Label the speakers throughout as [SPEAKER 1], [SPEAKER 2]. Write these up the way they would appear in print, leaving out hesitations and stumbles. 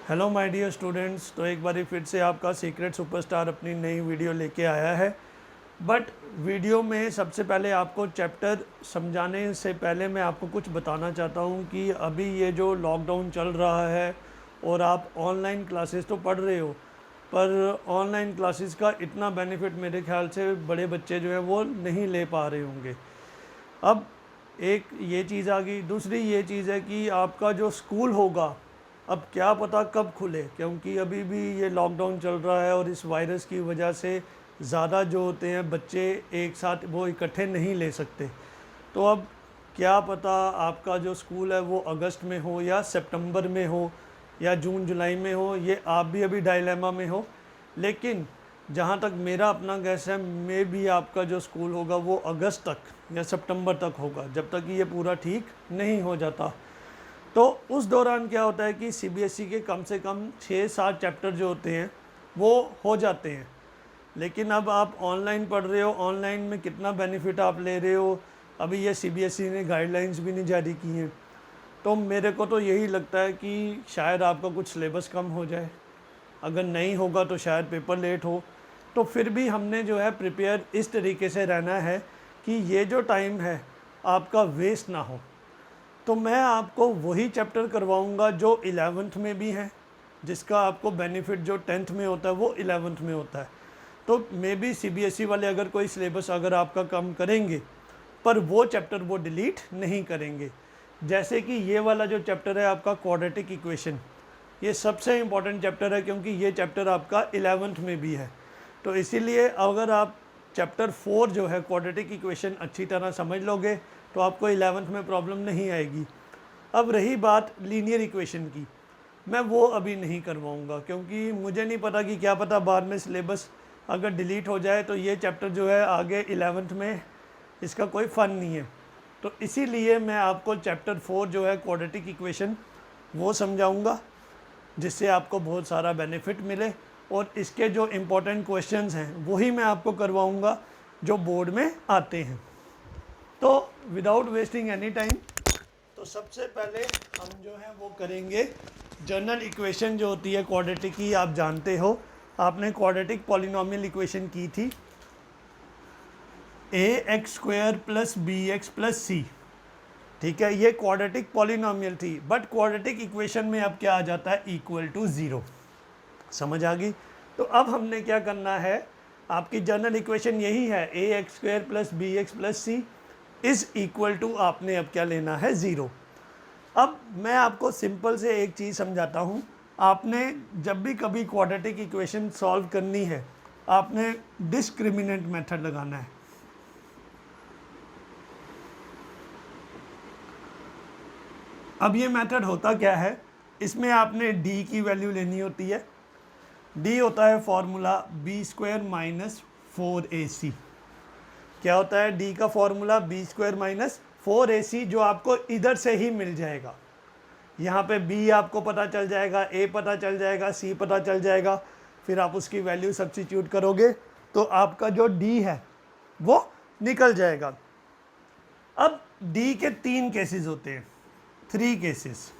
[SPEAKER 1] Hello my dear students. तो एक बार फिर से आपका सीक्रेट सुपरस्टार अपनी नई वीडियो लेके आया है। बट वीडियो में सबसे पहले आपको चैप्टर समझाने से पहले मैं आपको कुछ बताना चाहता हूँ कि अभी ये जो लॉकडाउन चल रहा है और आप ऑनलाइन क्लासेस तो पढ़ रहे हो, पर ऑनलाइन क्लासेस का इतना बेनिफिट मेरे ख्याल से बड़े बच्चे जो है वो नहीं ले पा रहे होंगे। अब एक ये चीज़ आ गई, दूसरी ये चीज़ है कि आपका जो स्कूल होगा अब क्या पता कब खुले, क्योंकि अभी भी ये लॉकडाउन चल रहा है और इस वायरस की वजह से ज़्यादा जो होते हैं बच्चे एक साथ वो इकट्ठे नहीं ले सकते। तो अब क्या पता आपका जो स्कूल है वो अगस्त में हो या सितंबर में हो या जून जुलाई में हो, ये आप भी अभी डायलेमा में हो। लेकिन जहाँ तक मेरा अपना गैस है, मे भी आपका जो स्कूल होगा वो अगस्त तक या सितंबर तक होगा, जब तक ये पूरा ठीक नहीं हो जाता। तो उस दौरान क्या होता है कि सीबीएसई के कम से कम 6-7 चैप्टर जो होते हैं वो हो जाते हैं। लेकिन अब आप ऑनलाइन पढ़ रहे हो, ऑनलाइन में कितना बेनिफिट आप ले रहे हो, अभी ये सीबीएसई ने गाइडलाइंस भी नहीं जारी की हैं। तो मेरे को तो यही लगता है कि शायद आपका कुछ सिलेबस कम हो जाए, अगर नहीं होगा तो शायद पेपर लेट हो। तो फिर भी हमने जो है प्रिपेयर इस तरीके से रहना है कि ये जो टाइम है आपका वेस्ट ना हो। तो मैं आपको वही चैप्टर करवाऊंगा जो 11th में भी हैं, जिसका आपको बेनिफिट जो 10th में होता है वो 11th में होता है। तो मे बी सीबीएसई वाले अगर कोई सिलेबस अगर आपका कम करेंगे, पर वो चैप्टर वो डिलीट नहीं करेंगे। जैसे कि ये वाला जो चैप्टर है आपका क्वाड्रेटिक इक्वेशन, ये सबसे इम्पॉर्टेंट चैप्टर है क्योंकि ये चैप्टर आपका 11th में भी है। तो इसीलिए अगर आप चैप्टर 4 जो है क्वाड्रेटिक इक्वेशन अच्छी तरह समझ लोगे तो आपको 11th में प्रॉब्लम नहीं आएगी। अब रही बात लीनियर इक्वेशन की, मैं वो अभी नहीं करवाऊँगा क्योंकि मुझे नहीं पता कि क्या पता बाद में सिलेबस अगर डिलीट हो जाए तो ये चैप्टर जो है आगे 11th में इसका कोई फ़न नहीं है। तो इसीलिए मैं आपको चैप्टर 4 जो है क्वाड्रेटिक इक्वेशन वो समझाऊँगा, जिससे आपको बहुत सारा बेनिफिट मिले। और इसके जो इम्पोर्टेंट क्वेश्चंस हैं वही मैं आपको करवाऊँगा जो बोर्ड में आते हैं। तो विदाउट वेस्टिंग एनी टाइम, तो सबसे पहले हम जो है वो करेंगे जनरल इक्वेशन जो होती है क्वाड्रेटिक की। आप जानते हो, आपने क्वाड्रेटिक पॉलिनोमियल इक्वेशन की थी ax² + bx + c। ठीक है, ये क्वाड्रेटिक पॉलिनोमियल थी, बट क्वाड्रेटिक इक्वेशन में अब क्या आ जाता है, इक्वल टू 0। समझ आ गई? तो अब हमने क्या करना है, आपकी जनरल इक्वेशन यही है ax² + bx + c is equal to, आपने अब क्या लेना है, 0। अब मैं आपको सिंपल से एक चीज़ समझाता हूँ। आपने जब भी कभी क्वाड्रेटिक इक्वेशन सॉल्व करनी है, आपने डिस्क्रिमिनेंट मेथड लगाना है। अब ये मेथड होता क्या है, इसमें आपने d की वैल्यू लेनी होती है। d होता है फॉर्मूला b² - 4ac। क्या होता है d का फॉर्मूला, b² - 4ac, जो आपको इधर से ही मिल जाएगा। यहाँ पे b आपको पता चल जाएगा, a पता चल जाएगा, c पता चल जाएगा, फिर आप उसकी वैल्यू सब्स्टिट्यूट करोगे तो आपका जो d है वो निकल जाएगा। अब d के 3 केसेस होते हैं, 3 केसेस।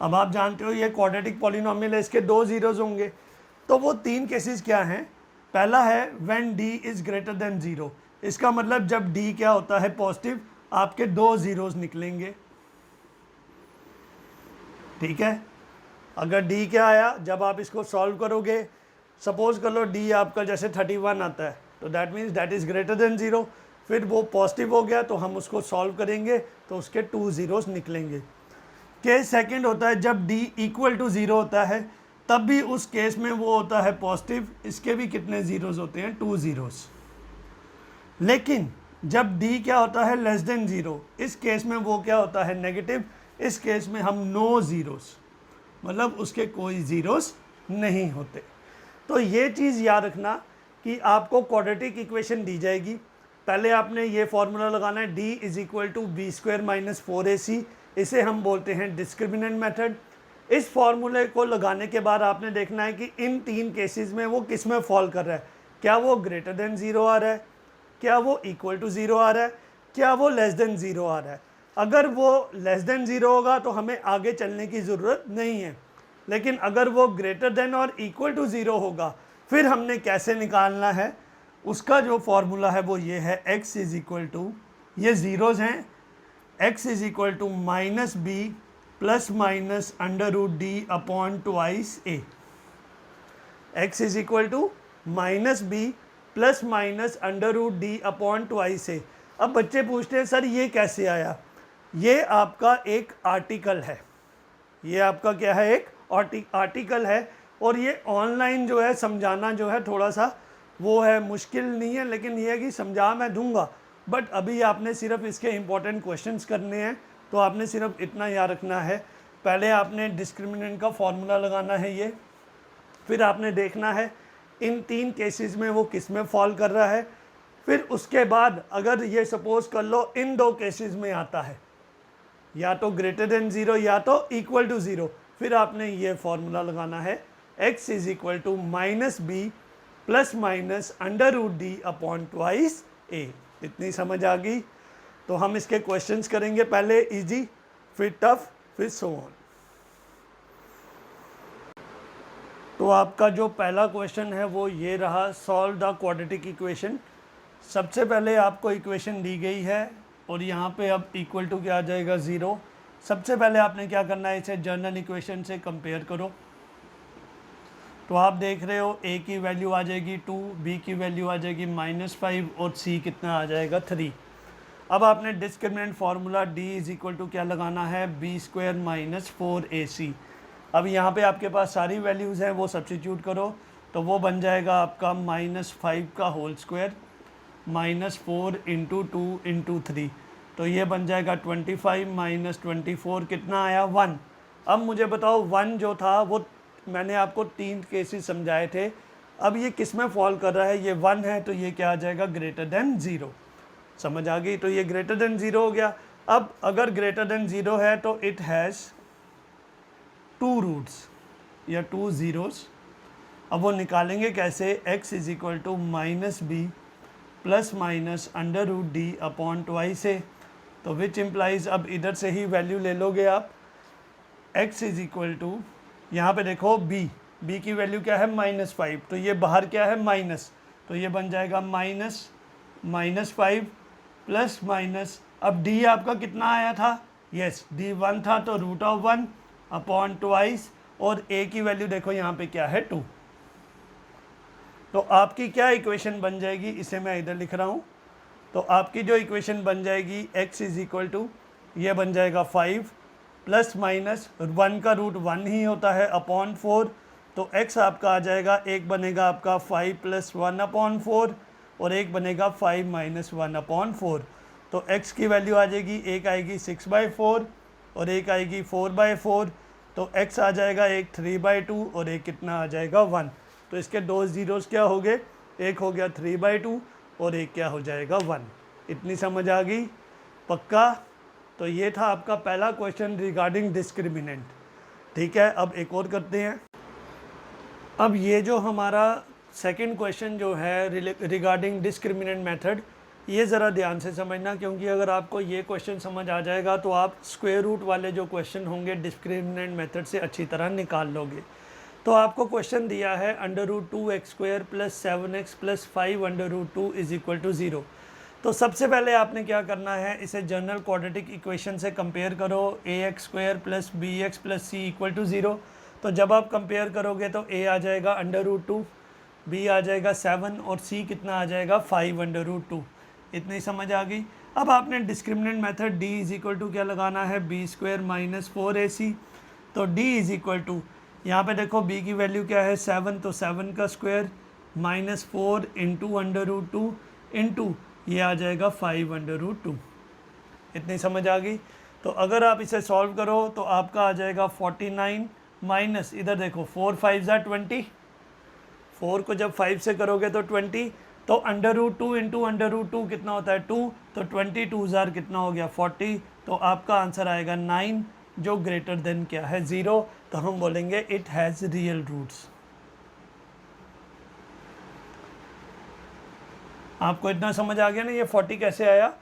[SPEAKER 1] अब आप जानते हो ये क्वाड्रेटिक पॉलिनोमियल है, इसके 2 ज़ीरोज़ होंगे। तो वो 3 केसेस क्या हैं, पहला है when d is greater than 0। इसका मतलब जब d क्या होता है, पॉजिटिव, आपके 2 ज़ीरोज़ निकलेंगे। ठीक है, अगर d क्या आया, जब आप इसको सॉल्व करोगे, सपोज कर लो d आपका जैसे 31 आता है, तो that means that is greater than 0। फिर वो पॉजिटिव हो गया तो हम उसको सॉल्व करेंगे तो उसके 2 ज़ीरोज़ निकलेंगे। केस सेकंड होता है जब d इक्वल टू 0 होता है, तब भी उस केस में वो होता है पॉजिटिव। इसके भी कितने ज़ीरोज़ होते हैं, 2 ज़ीरोज़। लेकिन जब d क्या होता है, लेस देन 0, इस केस में वो क्या होता है, नेगेटिव। इस केस में हम नो ज़ीरोज़, मतलब उसके कोई ज़ीरोज़ नहीं होते। तो ये चीज़ याद रखना कि आपको क्वाड्रेटिक इक्वेशन दी जाएगी, पहले आपने ये फॉर्मूला लगाना है, d is equal to b² - 4ac। इसे हम बोलते हैं डिस्क्रिमिनेंट मेथड। इस फॉर्मूले को लगाने के बाद आपने देखना है कि इन 3 केसेस में वो किस में फॉल कर रहा है। क्या वो ग्रेटर देन 0 आ रहा है, क्या वो इक्वल टू 0 आ रहा है, क्या वो लेस देन 0 आ रहा है। अगर वो लेस देन 0 होगा तो हमें आगे चलने की ज़रूरत नहीं है, लेकिन अगर वो ग्रेटर देन और इक्वल टू 0 होगा फिर हमने कैसे निकालना है, उसका जो फॉर्मूला है वो ये है, x इज इक्वल टू, ये ज़ीरोज़ हैं, x is equal to minus B plus minus under root D upon twice A. x is equal to minus B plus minus under root D upon twice a. अब बच्चे पूछते हैं sir ये कैसे आया, ये आपका एक आर्टिकल है, ये आपका क्या है, एक आर्टिकल है, और ये ऑनलाइन जो है समझाना जो है थोड़ा सा वो है, मुश्किल नहीं है, लेकिन ये है कि समझा मैं दूंगा, बट अभी आपने सिर्फ इसके इंपॉर्टेंट क्वेश्चंस करने हैं, तो आपने सिर्फ इतना याद रखना है। पहले आपने डिस्क्रिमिनेंट का फॉर्मूला लगाना है ये, फिर आपने देखना है इन 3 केसेस में वो किस में फॉल कर रहा है, फिर उसके बाद अगर ये सपोज कर लो इन 2 केसेस में आता है, या तो ग्रेटर देन 0 या तो इक्वल टू 0, फिर आपने ये फॉर्मूला लगाना है, x is equal to minus B plus minus under root D upon twice a. इतनी समझ आ गई? तो हम इसके क्वेश्चंस करेंगे, पहले इजी, फिर टफ, फिर सो ऑन। तो आपका जो पहला क्वेश्चन है वो ये रहा, सॉल्व द क्वाड्रेटिक इक्वेशन। सबसे पहले आपको इक्वेशन दी गई है और यहाँ पे अब इक्वल टू क्या आ जाएगा, 0। सबसे पहले आपने क्या करना है, इसे जनरल इक्वेशन से कंपेयर करो। तो आप देख रहे हो a की वैल्यू आ जाएगी 2, b की वैल्यू आ जाएगी -5 और c कितना आ जाएगा 3। अब आपने discriminant formula d is equal to क्या लगाना है, b स्क्वायर माइनस 4ac। अब यहाँ पे आपके पास सारी वैल्यूज़ हैं, वो सब्स्टिट्यूट करो, तो वो बन जाएगा आपका -5 का होल स्क्वायर -4 इंटू 2 इंटू 3, तो ये बन जाएगा 25 माइनस 24 कितना आया, 1। अब मुझे बताओ 1 जो था वो मैंने आपको 3 केसेस समझाए थे, अब ये किस में फॉल कर रहा है, ये 1 है, तो ये क्या आ जाएगा, ग्रेटर देन 0। समझ आ गई? तो ये ग्रेटर देन 0 हो गया। अब अगर ग्रेटर देन 0 है तो इट हैज़ 2 रूट्स या 2 ज़ीरोज़। अब वो निकालेंगे कैसे, x is equal to minus B plus minus under root D upon twice a, तो विच इम्प्लाइज, अब इधर से ही वैल्यू ले लोगे आप, x इज इक्वल टू, यहाँ पे देखो b की वैल्यू क्या है, -5, तो ये बाहर क्या है, माइनस, तो ये बन जाएगा -5 प्लस माइनस, अब d आपका कितना आया था, यस d 1 था, तो √1 अपॉन ट्वाइस, और a की वैल्यू देखो यहाँ पे क्या है, 2। तो आपकी क्या इक्वेशन बन जाएगी, इसे मैं इधर लिख रहा हूँ, तो आपकी जो इक्वेशन बन जाएगी, x इज इक्वल टू, ये बन जाएगा 5 प्लस माइनस 1 का रूट 1 ही होता है अपॉन 4, तो x आपका आ जाएगा, एक बनेगा आपका 5 प्लस 1 अपॉन 4 और एक बनेगा 5 माइनस 1 अपॉन 4, तो x की वैल्यू आ जाएगी, एक आएगी 6/4 और एक आएगी 4/4, तो x आ जाएगा एक 3/2 और एक कितना आ जाएगा 1। तो इसके 2 ज़ीरोज़ क्या हो गए, एक हो गया 3/2 और एक क्या हो जाएगा 1। इतनी समझ आ गई? पक्का? तो ये था आपका पहला क्वेश्चन रिगार्डिंग डिस्क्रिमिनेंट। ठीक है, अब एक और करते हैं। अब ये जो हमारा सेकंड क्वेश्चन जो है रिगार्डिंग डिस्क्रिमिनेंट मेथड, ये ज़रा ध्यान से समझना, क्योंकि अगर आपको ये क्वेश्चन समझ आ जाएगा तो आप स्क्वायर रूट वाले जो क्वेश्चन होंगे डिस्क्रिमिनेंट मेथड से अच्छी तरह निकाल लोगे। तो आपको क्वेश्चन दिया है √2x² + 7x + 5√2 is equal to 0। तो सबसे पहले आपने क्या करना है, इसे जनरल क्वाड्रेटिक इक्वेशन से कंपेयर करो, ax² + bx + c equal to 0। तो जब आप कंपेयर करोगे तो a आ जाएगा √2, b आ जाएगा 7 और c कितना आ जाएगा 5√2। इतनी समझ आ गई? अब आपने discriminant method d is equal to क्या लगाना है, b² - 4ac। तो d इज इक्वल टू, यहाँ पे देखो b की वैल्यू क्या है 7, तो 7 का स्क्वायर -4 इंटू √2 इंटू ये आ जाएगा 5√2। इतनी समझ आ गई? तो अगर आप इसे सॉल्व करो तो आपका आ जाएगा 49 माइनस, इधर देखो 4 5 ज़ा 20, 4 को जब 5 से करोगे तो 20, तो √2 इंटू √2 कितना होता है 2, तो 22 ज़ार कितना हो गया 40, तो आपका आंसर आएगा 9, जो ग्रेटर देन क्या है 0, तो हम बोलेंगे इट हैज़ रियल रूट्स। आपको इतना समझ आ गया ना, ये 40 कैसे आया,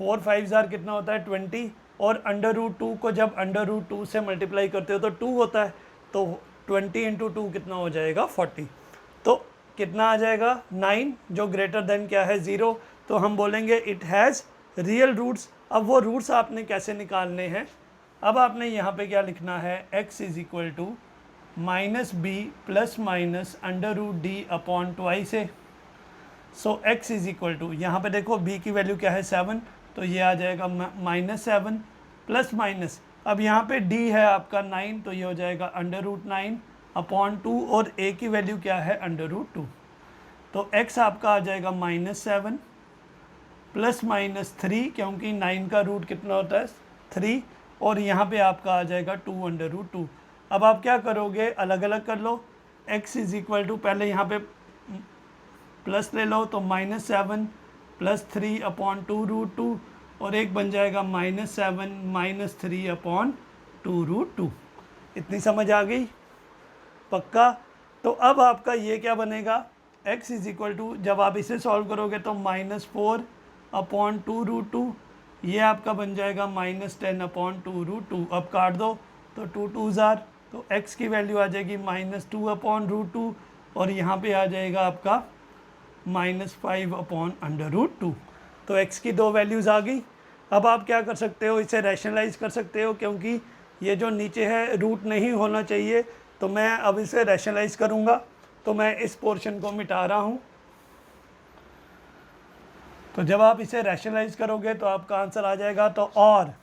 [SPEAKER 1] 4 5 जार कितना होता है 20, और √2 को जब √2 से मल्टीप्लाई करते हो तो 2 होता है, तो 20 इंटू 2 कितना हो जाएगा 40। तो कितना आ जाएगा 9, जो ग्रेटर देन क्या है 0, तो हम बोलेंगे इट हैज़ रियल रूट्स। अब वो रूट्स आपने कैसे निकालने हैं, अब आपने यहाँ पे क्या लिखना है, x is equal to -b plus minus √d upon twice A. So x is equal to, यहाँ पे देखो b की वैल्यू क्या है 7, तो ये आ जाएगा -7 प्लस माइनस, अब यहाँ पे d है आपका 9, तो ये हो जाएगा √9 अपॉन 2, और a की वैल्यू क्या है √2, तो x आपका आ जाएगा -7 प्लस माइनस 3, क्योंकि 9 का रूट कितना होता है 3, और यहाँ पे आपका आ जाएगा 2 √2। अब आप क्या करोगे, अलग अलग कर लो, x इज इक्वल टू, पहले यहाँ पे प्लस ले लो, तो -7 प्लस 3 अपॉन 2 √2, और एक बन जाएगा -7 -3 अपॉन 2 √2। इतनी समझ आ गई पक्का। तो अब आपका ये क्या बनेगा, x इज इक्वल टू, जब आप इसे सॉल्व करोगे तो -4 अपॉन 2 √2, ये आपका बन जाएगा -10 अपॉन 2 √2। अब काट दो तो 2 2 जार, तो x की वैल्यू आ जाएगी -2 अपॉन √2, और यहाँ पे आ जाएगा आपका -5 अपॉन √2। तो x की दो वैल्यूज़ आ गई। अब आप क्या कर सकते हो, इसे रैशनलाइज कर सकते हो, क्योंकि ये जो नीचे है रूट नहीं होना चाहिए, तो मैं अब इसे रैशनलाइज करूँगा, तो मैं इस पोर्शन को मिटा रहा हूँ। तो जब आप इसे रैशनलाइज करोगे तो आपका आंसर आ जाएगा, तो और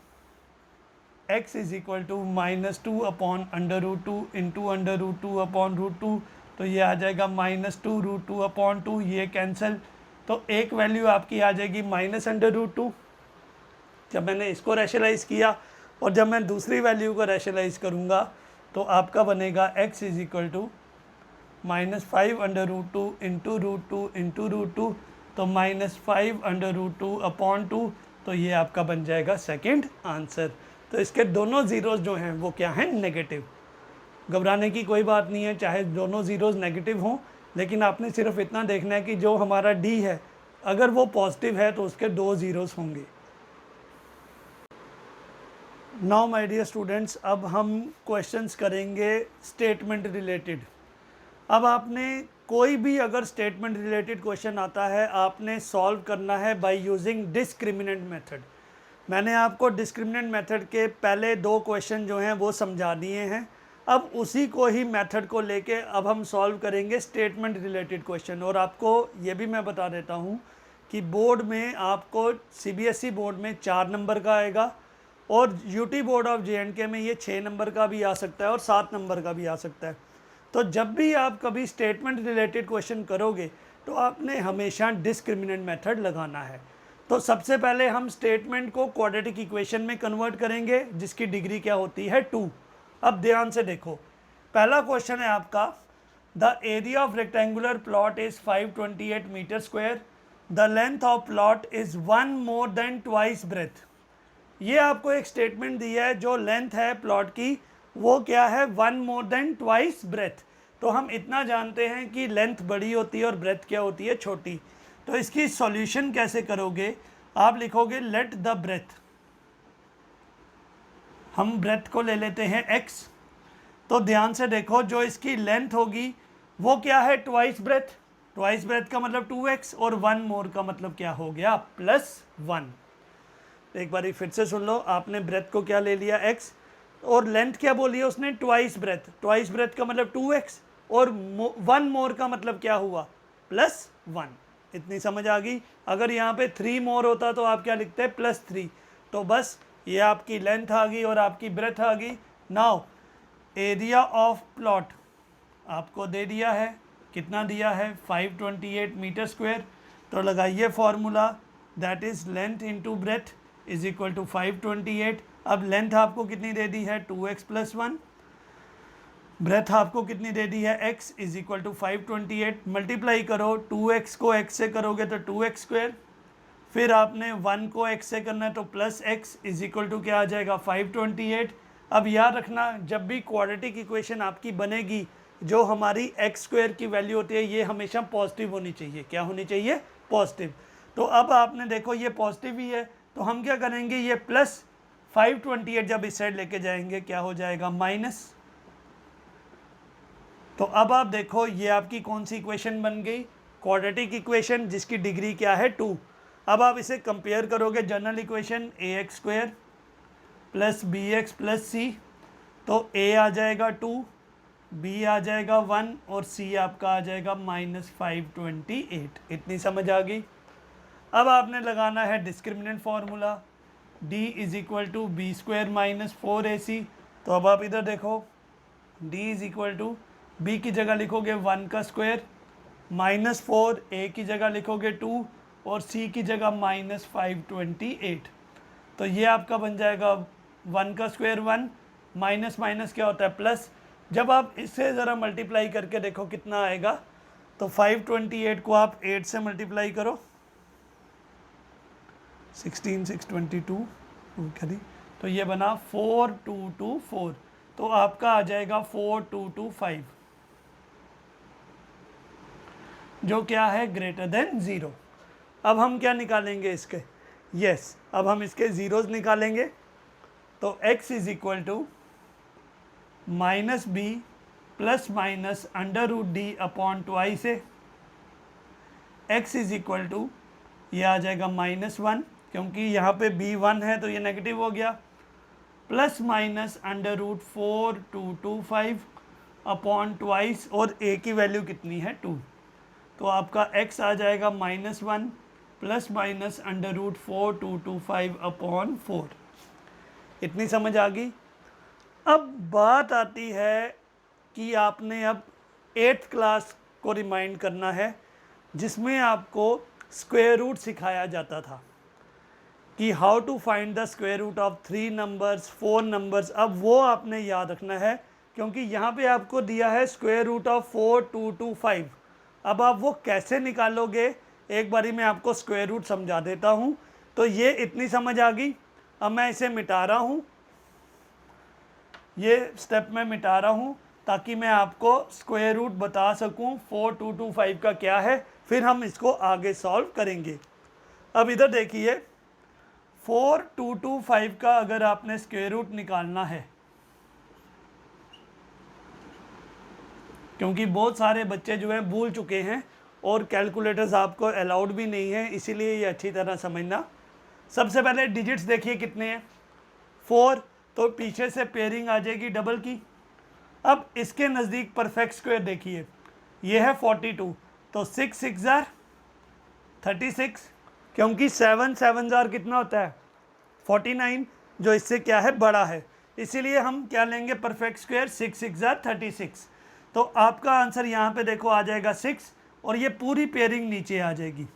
[SPEAKER 1] x is equal to -2 upon √2 into √2 upon √2, तो ये आ जाएगा -2 √2 अपॉन 2, ये कैंसिल, तो एक वैल्यू आपकी आ जाएगी -√2 जब मैंने इसको रैशनलाइज किया, और जब मैं दूसरी वैल्यू को रैशनलाइज करूँगा तो आपका बनेगा x is equal to -5 √2 into √2 into √2, तो -5 √2 अपॉन 2, तो ये आपका बन जाएगा सेकंड आंसर। तो इसके दोनों ज़ीरोज़ जो हैं वो क्या हैं, नेगेटिव। घबराने की कोई बात नहीं है, चाहे दोनों ज़ीरोज़ नेगेटिव हों, लेकिन आपने सिर्फ इतना देखना है कि जो हमारा d है अगर वो पॉजिटिव है तो उसके दो ज़ीरोज़ होंगे। नाउ माय डियर स्टूडेंट्स, अब हम क्वेश्चंस करेंगे स्टेटमेंट रिलेटेड। अब आपने कोई भी अगर स्टेटमेंट रिलेटेड क्वेश्चन आता है, आपने सॉल्व करना है बाय यूजिंग डिस्क्रिमिनेंट मेथड। मैंने आपको डिस्क्रिमिनेंट मेथड के पहले दो क्वेश्चन जो हैं वो समझा दिए हैं। अब उसी को ही मेथड को लेके अब हम सॉल्व करेंगे स्टेटमेंट रिलेटेड क्वेश्चन। और आपको ये भी मैं बता देता हूँ कि बोर्ड में आपको CBSE बोर्ड में 4 नंबर का आएगा, और UT बोर्ड ऑफ J&K में ये 6 नंबर का भी आ सकता है और 7 नंबर का भी आ सकता है। तो जब भी आप कभी स्टेटमेंट रिलेटेड क्वेश्चन करोगे तो आपने हमेशा डिस्क्रिमिनेंट मेथड लगाना है। तो सबसे पहले हम स्टेटमेंट को क्वाड्रेटिक इक्वेशन में कन्वर्ट करेंगे, जिसकी डिग्री क्या होती है 2। अब ध्यान से देखो, पहला क्वेश्चन है आपका, the area of rectangular plot is 528 metre square, the length of plot is 1 more than twice breadth. ये आपको एक स्टेटमेंट दिया है, जो लेंथ है प्लॉट की वो क्या है 1 मोर देन ट्वाइस ब्रेथ। तो हम इतना जानते हैं कि लेंथ बड़ी होती है और ब्रेथ क्या होती है, छोटी। तो इसकी सॉल्यूशन कैसे करोगे, आप लिखोगे लेट द ब्रेथ, हम ब्रेथ को ले लेते हैं x। तो ध्यान से देखो, जो इसकी लेंथ होगी वो क्या है ट्वाइस ब्रेथ, ट्वाइस ब्रेथ का मतलब 2x, और 1 मोर का मतलब क्या हो गया +1। एक बार फिर से सुन लो, आपने ब्रेथ को क्या ले लिया x, और लेंथ क्या बोली है उसने ट्वाइस ब्रेथ, ट्वाइस ब्रेथ का मतलब 2x, और 1 मोर का मतलब क्या हुआ +1। इतनी समझ आ गई। अगर यहाँ पे 3 मोर होता तो आप क्या लिखते हैं +3। तो बस ये आपकी लेंथ आ गई और आपकी ब्रेथ आ गई। नाउ एरिया ऑफ प्लॉट आपको दे दिया है, कितना दिया है 528 मीटर स्क्वायर। तो लगाइए formula, that is length into breadth is equal to 528। अब लेंथ आपको कितनी दे दी है 2x + 1, ब्रेथ आपको कितनी दे दी है x is equal to 528। Multiply करो, 2x को x से करोगे तो 2x², फिर आपने 1 को x से करना है तो +x इज इक्वल टू क्या आ जाएगा 528। अब याद रखना, जब भी क्वाड्रेटिक इक्वेशन आपकी बनेगी, जो हमारी x² की वैल्यू होती है ये हमेशा पॉजिटिव होनी चाहिए। क्या होनी चाहिए, पॉजिटिव। तो अब आपने देखो ये पॉजिटिव ही है, तो हम क्या करेंगे, ये प्लस 528 जब इस साइड लेके जाएंगे क्या हो जाएगा, माइनस। तो अब आप देखो ये आपकी कौन सी इक्वेशन बन गई, क्वाड्रेटिक इक्वेशन जिसकी डिग्री क्या है 2। अब आप इसे कंपेयर करोगे general equation ax² plus bx plus c, तो a आ जाएगा 2, b आ जाएगा 1 और c आपका आ जाएगा -528। इतनी समझ आ गई। अब आपने लगाना है discriminant formula, d is equal to B square minus 4ac। तो अब आप इधर देखो, d is equal to b की जगह लिखोगे 1 का स्क्वायर -4, a की जगह लिखोगे 2 और c की जगह -528। तो ये आपका बन जाएगा 1 का स्क्वायर 1, माइनस माइनस क्या होता है प्लस। जब आप इससे ज़रा मल्टीप्लाई करके देखो कितना आएगा, तो 528 को आप 8 से मल्टीप्लाई करो, 16 6 22 करी, तो ये बना 4224। तो आपका आ जाएगा 4225, जो क्या है ग्रेटर देन 0। अब हम क्या निकालेंगे इसके, यस अब हम इसके ज़ीरोज़ निकालेंगे। तो x is equal to minus B plus minus under root D upon twice A, x is equal to ये आ जाएगा -1 क्योंकि यहाँ पे b 1 है तो ये नेगेटिव हो गया, plus minus under root 4225 upon twice, और a की वैल्यू कितनी है 2। तो आपका x आ जाएगा -1 plus minus under root 4225 upon 4। इतनी समझ आ गई। अब बात आती है कि आपने अब 8th क्लास को रिमाइंड करना है, जिसमें आपको स्क्वायर रूट सिखाया जाता था कि how to find the square root of 3 numbers 4 numbers. अब वो आपने याद रखना है क्योंकि यहाँ पे आपको दिया है स्क्वायर रूट ऑफ 4225। अब आप वो कैसे निकालोगे, एक बारी मैं आपको स्क्वायर रूट समझा देता हूँ। तो ये इतनी समझ आ गई। अब मैं इसे मिटा रहा हूँ, ये स्टेप में मिटा रहा हूँ ताकि मैं आपको स्क्वायर रूट बता सकूँ 4225 का क्या है, फिर हम इसको आगे सॉल्व करेंगे। अब इधर देखिए 4225 का अगर आपने स्क्वायर रूट निकालना है, क्योंकि बहुत सारे बच्चे जो हैं भूल चुके हैं और कैलकुलेटर्स आपको अलाउड भी नहीं है, इसीलिए ये अच्छी तरह समझना। सबसे पहले डिजिट्स देखिए कितने हैं, 4, तो पीछे से पेयरिंग आ जाएगी डबल की। अब इसके नज़दीक परफेक्ट स्क्वायर देखिए, ये है 42, तो 6 6 जार 36, क्योंकि 7 7 जार कितना होता है 49, जो इससे क्या है बड़ा है, इसीलिए हम क्या लेंगे परफेक्ट स्क्वायर 6 6 जार 36। तो आपका आंसर यहाँ पे देखो आ जाएगा 6 और ये पूरी पेयरिंग नीचे आ जाएगी।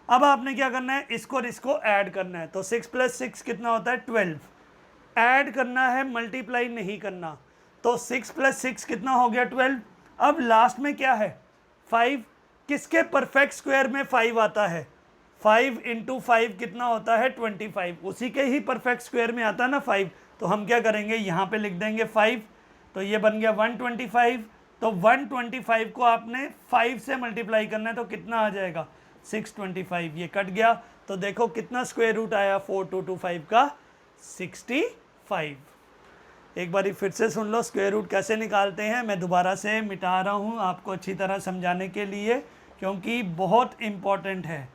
[SPEAKER 1] अब आपने क्या करना है, इसको और इसको ऐड करना है। तो 6 + 6 कितना होता है 12, ऐड करना है मल्टीप्लाई नहीं करना। तो 6 + 6 कितना हो गया 12। अब लास्ट में क्या है 5, किसके परफेक्ट स्क्वायर में 5 आता है, 5 × 5 कितना होता है 25, उसी के ही परफेक्ट स्क्वायर में आता है ना 5। तो हम क्या करेंगे यहाँ पे लिख देंगे 5, तो ये बन गया 125। तो 125 को आपने 5 से मल्टीप्लाई करना है, तो कितना आ जाएगा 625, ये कट गया। तो देखो कितना स्क्वायर रूट आया 4225 का 65। एक बारी फिर से सुन लो स्क्वायर रूट कैसे निकालते हैं। मैं दोबारा से मिटा रहा हूँ आपको अच्छी तरह समझाने के लिए, क्योंकि बहुत इम्पॉर्टेंट है।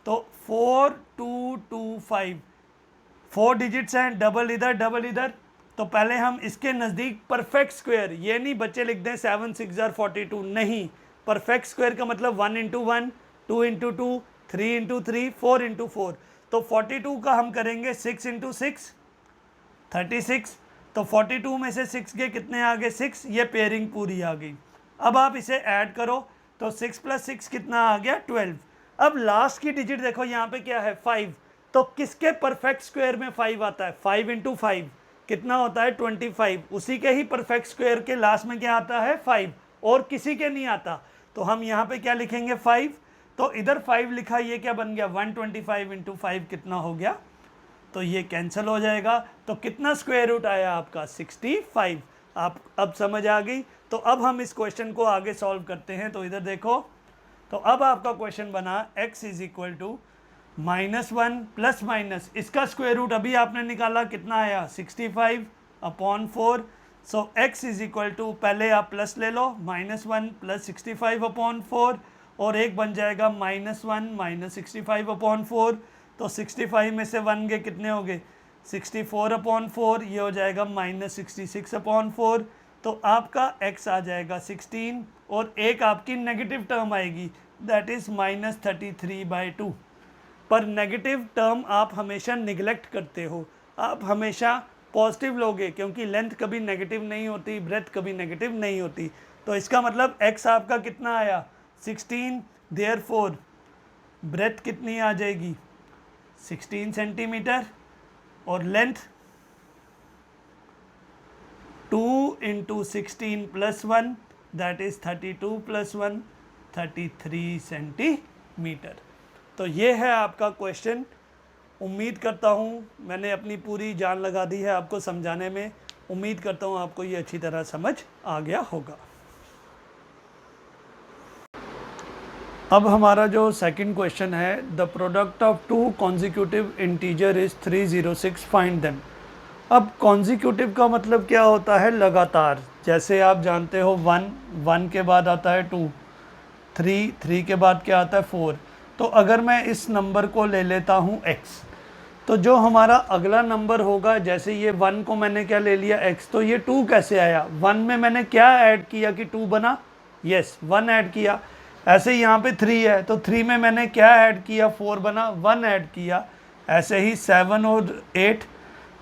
[SPEAKER 1] तो 4225 4 डिजिट्स हैं, डबल इधर डबल इधर। तो पहले हम इसके नज़दीक परफेक्ट स्क्वायर, ये नहीं बच्चे लिख दें 7 6 जार 42, नहीं, परफेक्ट स्क्वायर का मतलब 1 × 1, 2 × 2, 3 × 3, 4 × 4। तो 42 का हम करेंगे 6 × 6 36। तो 42 में से 6 के कितने आ गए 6, ये पेयरिंग पूरी आ गई। अब आप इसे ऐड करो, तो 6 + 6 कितना आ गया 12। अब लास्ट की डिजिट देखो यहाँ पे क्या है 5, तो किसके परफेक्ट स्क्वायर में 5 आता है 5 × 5 कितना होता है 25, उसी के ही परफेक्ट स्क्वायर के लास्ट में क्या आता है 5, और किसी के नहीं आता। तो हम यहाँ पे क्या लिखेंगे 5, तो इधर 5 लिखा, ये क्या बन गया 125 × 5 कितना हो गया, तो ये कैंसिल हो जाएगा। तो कितना स्क्वायर रूट आया आपका 65। आप अब समझ आ गई। तो अब हम इस क्वेश्चन को आगे सॉल्व करते हैं। तो इधर देखो, तो अब आपका क्वेश्चन बना x is equal to -1 plus minus इसका स्क्वायर रूट अभी आपने निकाला कितना आया 65/4। So x is equal to पहले आप प्लस ले लो -1 प्लस 65/4 और एक बन जाएगा -1 माइनस 65/4। तो 65 में से 1 गए कितने हो गए 64/4, ये हो जाएगा -66/4। तो आपका x आ जाएगा 16 और एक आपकी नेगेटिव टर्म आएगी दैट इज़ -33/2। पर नेगेटिव टर्म आप हमेशा निगलेक्ट करते हो, आप हमेशा पॉजिटिव लोगे क्योंकि लेंथ कभी नेगेटिव नहीं होती, ब्रेथ कभी नेगेटिव नहीं होती। तो इसका मतलब x आपका कितना आया 16, देयरफॉर ब्रेथ कितनी आ जाएगी 16 सेंटीमीटर और लेंथ 2 × 16 + 1 दैट इज़ 32 + 1 33 सेंटीमीटर। तो ये है आपका क्वेश्चन। उम्मीद करता हूँ मैंने अपनी पूरी जान लगा दी है आपको समझाने में। उम्मीद करता हूँ आपको ये अच्छी तरह समझ आ गया होगा। अब हमारा जो सेकंड क्वेश्चन है, the product of 2 consecutive integer is 306, find them. अब कॉन्जिक्यूटिव का मतलब क्या होता है, लगातार। जैसे आप जानते हो 1 के बाद आता है 2, 3 के बाद क्या आता है 4। तो अगर मैं इस नंबर को ले लेता हूँ x, तो जो हमारा अगला नंबर होगा, जैसे ये 1 को मैंने क्या ले लिया x, तो ये 2 कैसे आया, 1 में मैंने क्या ऐड किया कि 2 बना, यस 1 ऐड किया। ऐसे ही यहाँ पे 3 है तो 3 में मैंने क्या ऐड किया, 4 बना, 1 ऐड किया। ऐसे ही 7 और 8,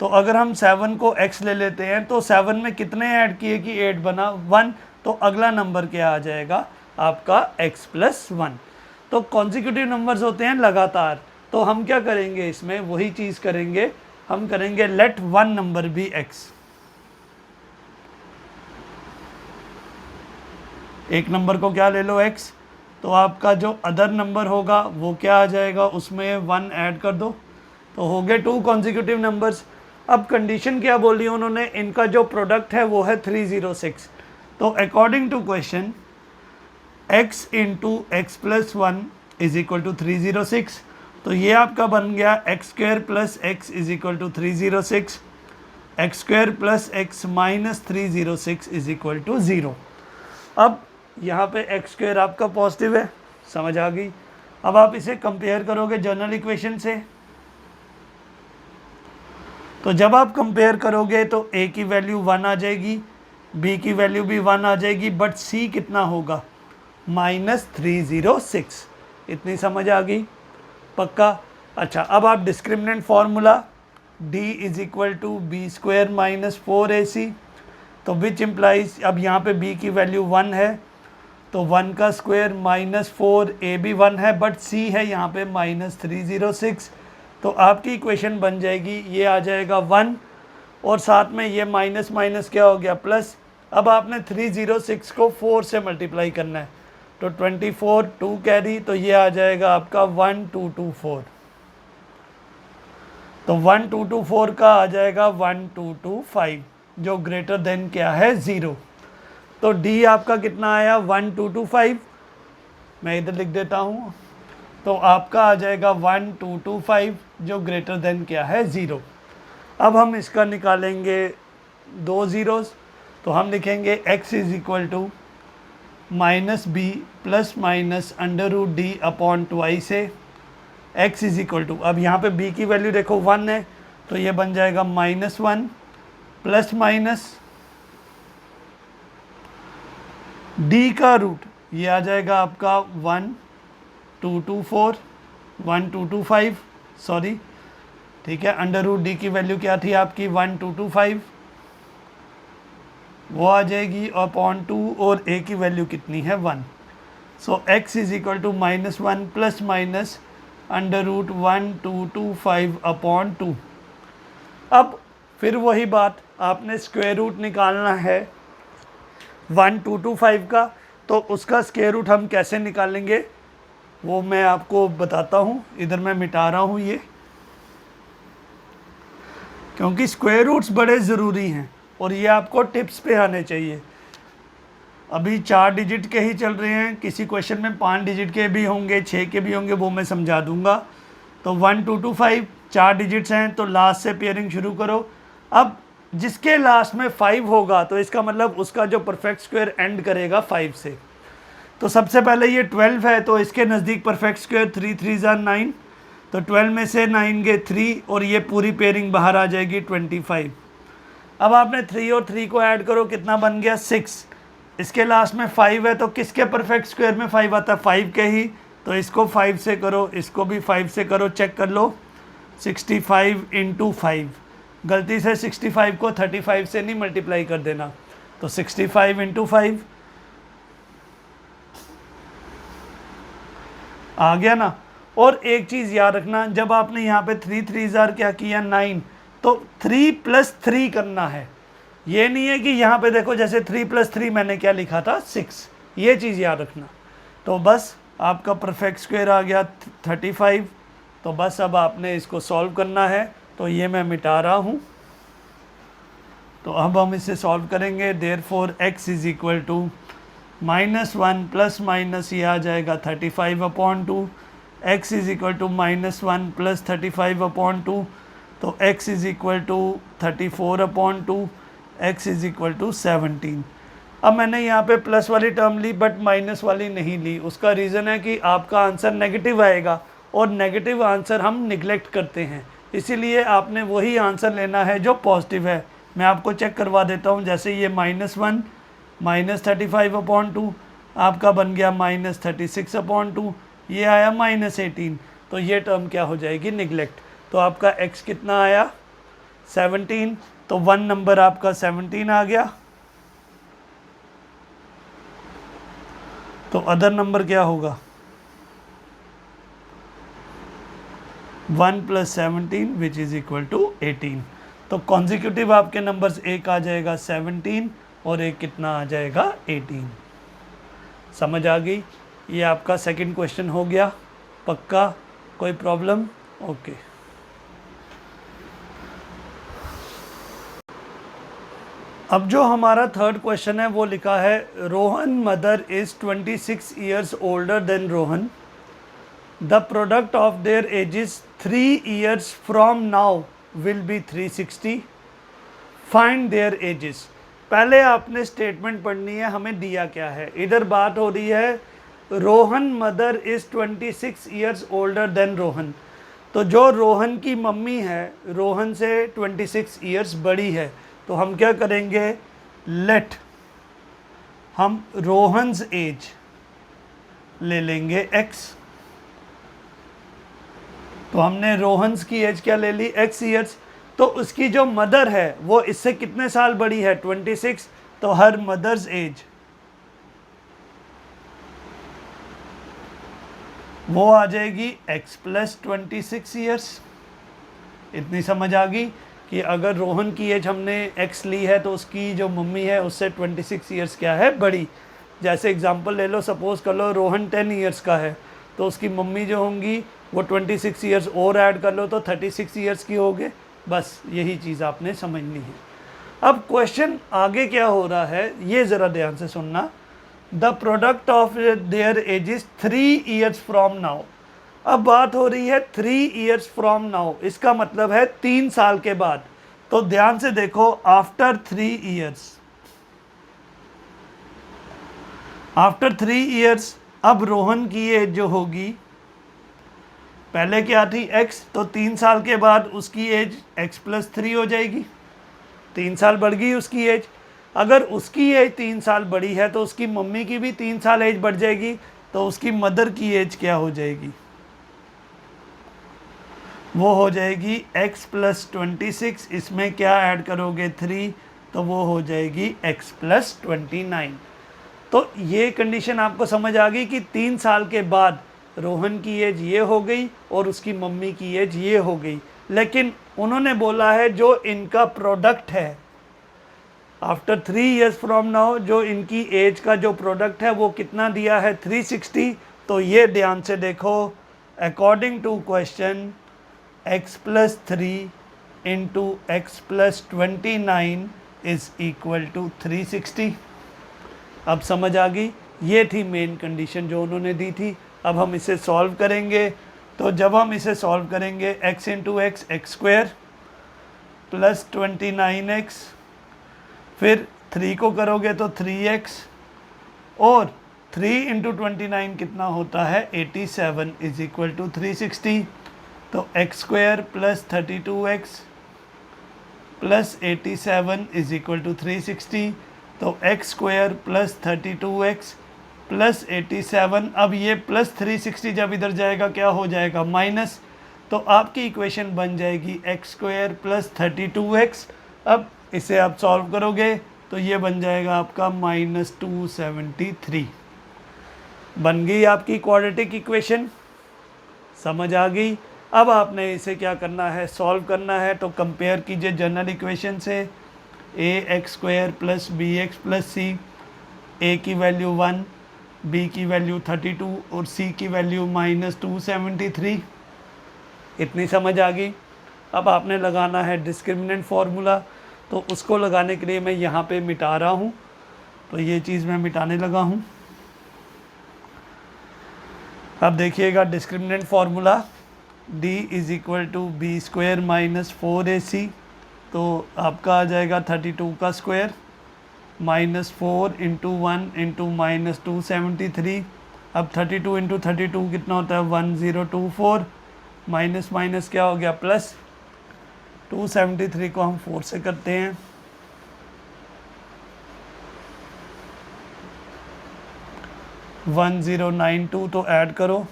[SPEAKER 1] तो अगर हम 7 को x ले लेते हैं तो 7 में कितने ऐड किए कि 8 बना, 1। तो अगला नंबर क्या आ जाएगा आपका x + 1। तो कॉन्जिक्यूटिव नंबर्स होते हैं लगातार। तो हम क्या करेंगे इसमें, वही चीज़ करेंगे, हम करेंगे लेट 1 नंबर बी x। एक नंबर को क्या ले लो x, तो आपका जो अदर नंबर होगा वो क्या आ जाएगा, उसमें 1 ऐड कर दो, तो हो गए 2 कॉन्जिक्यूटिव नंबर्स। अब कंडीशन क्या बोली उन्होंने, इनका जो प्रोडक्ट है वो है 306। तो according to question x × x + 1 = 306। तो ये आपका बन गया x² + x = 306, x² + x - 306 = 0। अब यहाँ पे x² आपका पॉजिटिव है, समझ आ गई। अब आप इसे कंपेयर करोगे जनरल इक्वेशन से, तो जब आप कंपेयर करोगे तो a की वैल्यू 1 आ जाएगी, b की वैल्यू भी 1 आ जाएगी, बट c कितना होगा -306। इतनी समझ आ गई, पक्का। अच्छा, अब आप discriminant formula d = b² - 4ac, तो विच इम्प्लाइज, अब यहाँ पे b की वैल्यू 1 है तो 1 का स्क्वायर -4, a भी 1 है बट c है यहाँ पे -306। तो आपकी इक्वेशन बन जाएगी, ये आ जाएगा 1 और साथ में ये माइनस माइनस क्या हो गया प्लस। अब आपने 306 को 4 से मल्टीप्लाई करना है, तो 24 2 कैरी, तो ये आ जाएगा आपका 1224। तो 1224 का आ जाएगा 1225, जो ग्रेटर देन क्या है 0। तो D आपका कितना आया 1225, मैं इधर लिख देता हूँ, तो आपका आ जाएगा 1225, जो ग्रेटर देन क्या है 0। अब हम इसका निकालेंगे 2 ज़ीरोज़, तो हम लिखेंगे x = -b ± √d/2 से x = अब यहाँ पे b की वैल्यू देखो 1 है, तो ये बन जाएगा -1 प्लस माइनस d का रूट, ये आ जाएगा आपका 1224 1225 सॉरी, ठीक है। √d की वैल्यू क्या थी आपकी 1225, वो आ जाएगी अपॉन 2, और a की वैल्यू कितनी है 1। सो x = -1 प्लस माइनस √1225/2। अब फिर वही बात, आपने स्क्वायर रूट निकालना है 1225 का, तो उसका स्क्वायर रूट हम कैसे निकालेंगे वो मैं आपको बताता हूँ। इधर मैं मिटा रहा हूँ ये, क्योंकि स्क्वायर रूट्स बड़े ज़रूरी हैं और ये आपको टिप्स पे आने चाहिए। अभी 4 डिजिट के ही चल रहे हैं, किसी क्वेश्चन में 5 डिजिट के भी होंगे, 6 के भी होंगे, वो मैं समझा दूंगा। तो 1 2 2 5 4 डिजिट्स हैं, तो लास्ट से पेयरिंग शुरू करो। अब जिसके लास्ट में 5 होगा तो इसका मतलब उसका जो परफेक्ट स्क्वायर एंड करेगा 5 से। तो सबसे पहले ये 12 है, तो इसके नज़दीक परफेक्ट स्क्वायर 3 3 ज़ा 9, तो 12 में से 9 गए 3 और ये पूरी पेयरिंग बाहर आ जाएगी 25। अब आपने 3 और 3 को ऐड करो, कितना बन गया 6। इसके लास्ट में 5 है, तो किसके परफेक्ट स्क्वायर में 5 आता है, 5 के ही, तो इसको 5 से करो, इसको भी 5 से करो, चेक कर लो। 65 × 5, गलती से 65 को 35 से नहीं मल्टीप्लाई कर देना, तो 65 × 5 आ गया ना। और एक चीज़ याद रखना, जब आपने यहाँ पे 3 3 ज़ार क्या किया 9, तो 3 + 3 करना है। ये नहीं है कि यहाँ पे देखो जैसे 3 + 3 मैंने क्या लिखा था 6, ये चीज़ याद रखना। तो बस आपका परफेक्ट स्क्वायर आ गया 35। तो बस अब आपने इसको सॉल्व करना है, तो ये मैं मिटा रहा हूँ। तो अब हम इसे सॉल्व करेंगे। देयरफॉर x = -1 प्लस माइनस ये आ जाएगा 35/2, x = -1 + 35/2, तो x = 34/2, x = 17। अब मैंने यहाँ पे प्लस वाली टर्म ली बट माइनस वाली नहीं ली। उसका रीज़न है कि आपका आंसर नेगेटिव आएगा और नेगेटिव आंसर हम निगलेक्ट करते हैं, इसीलिए आपने वही आंसर लेना है जो पॉजिटिव है। मैं आपको चेक करवा देता हूँ। जैसे ये -1 -35/2 आपका बन गया -36/2, ये आया -18, तो ये टर्म क्या हो जाएगी, निगलेक्ट। तो आपका x कितना आया 17, तो 1 नंबर आपका 17 आ गया। तो अदर नंबर क्या होगा 1 + 17 विच इज़ इक्वल टू 18। तो कॉन्जिक्यूटिव आपके नंबर्स एक आ जाएगा 17 और एक कितना आ जाएगा 18। समझ आ गई। ये आपका सेकंड क्वेश्चन हो गया पक्का, कोई प्रॉब्लम? ओके। अब जो हमारा थर्ड क्वेश्चन है वो लिखा है Rohan mother is 26 years older than Rohan, the product of their edges 3 years from now will be 360, find there edges. पहले आपने स्टेटमेंट पढ़नी है, हमें दिया क्या है। इधर बात हो रही है Rohan mother is 26 years older than Rohan, तो जो रोहन की मम्मी है रोहन से 26 ईयर्स बड़ी है, तो हम क्या करेंगे, लेट हम रोहन्स एज ले लेंगे x। तो हमने रोहन्स की एज क्या ले ली x ईयर्स, तो उसकी जो मदर है वो इससे कितने साल बड़ी है 26, तो हर मदर्स एज वो आ जाएगी x + 26 ईयर्स। इतनी समझ आ गई कि अगर रोहन की एज हमने x ली है तो उसकी जो मम्मी है उससे 26 ईयर्स क्या है, बड़ी। जैसे एग्जांपल ले लो, सपोज कर लो रोहन 10 ईयर्स का है, तो उसकी मम्मी जो होंगी वो 26 ईयर्स और ऐड कर लो तो 36 ईयर्स की हो गए। बस यही चीज़ आपने समझनी है। अब क्वेश्चन आगे क्या हो रहा है ये ज़रा ध्यान से सुनना। The product of their edges 3 years from now. अब बात हो रही है 3 ईयर्स फ्रॉम नाउ, इसका मतलब है 3 साल के बाद। तो ध्यान से देखो, आफ्टर 3 ईयर्स, आफ्टर 3 ईयर्स अब रोहन की एज जो होगी, पहले क्या थी x, तो 3 साल के बाद उसकी एज x + 3 हो जाएगी, 3 साल बढ़ गई उसकी एज। अगर उसकी एज 3 साल बड़ी है तो उसकी मम्मी की भी 3 साल एज बढ़ जाएगी, तो उसकी मदर की एज क्या हो जाएगी, वो हो जाएगी x + 26, इसमें क्या ऐड करोगे 3, तो वो हो जाएगी x + 29। तो ये कंडीशन आपको समझ आ गई कि 3 साल के बाद रोहन की एज ये हो गई और उसकी मम्मी की एज ये हो गई। लेकिन उन्होंने बोला है जो इनका प्रोडक्ट है आफ्टर 3 ईयर्स फ्रॉम नाउ, जो इनकी एज का जो प्रोडक्ट है वो कितना दिया है 360। तो ये ध्यान से देखो, according to question x + 3 × x + 29 is equal to 360। अब समझ आ गई, ये थी मेन कंडीशन जो उन्होंने दी थी। अब हम इसे सॉल्व करेंगे तो जब हम इसे सॉल्व करेंगे x into x x square plus 29x, फिर 3 को करोगे तो 3x, और 3 इंटू 29 कितना होता है 87 इज इक्वल टू 360। तो X square plus 32x plus 87 is equal to 360। तो X square plus 32x plus 87, अब ये प्लस 360 जब इधर जाएगा क्या हो जाएगा माइनस, तो आपकी इक्वेशन बन जाएगी एक्स स्क्वायर प्लस 32x। अब इसे आप सॉल्व करोगे तो ये बन जाएगा आपका -273। बन गई आपकी क्वाड्रेटिक इक्वेशन, समझ आ गई। अब आपने इसे क्या करना है, सॉल्व करना है। तो कंपेयर कीजिए जनरल इक्वेशन से, a x square plus b x plus c, a की वैल्यू 1, बी की वैल्यू 32 और सी की वैल्यू -273। इतनी समझ आ गई। अब आपने लगाना है डिस्क्रिमिनेंट फार्मूला, तो उसको लगाने के लिए मैं यहाँ पे मिटा रहा हूँ। तो ये चीज़ मैं मिटाने लगा हूँ। अब देखिएगा discriminant formula, d is equal to B square minus 4ac, तो आपका आ जाएगा 32 का स्क्वायर माइनस 4 इंटू 1 इंटू -273। अब 32 इंटू 32 कितना होता है 1024, माइनस माइनस क्या हो गया प्लस, 273 को हम 4 से करते हैं, वन 1092, तो ऐड करो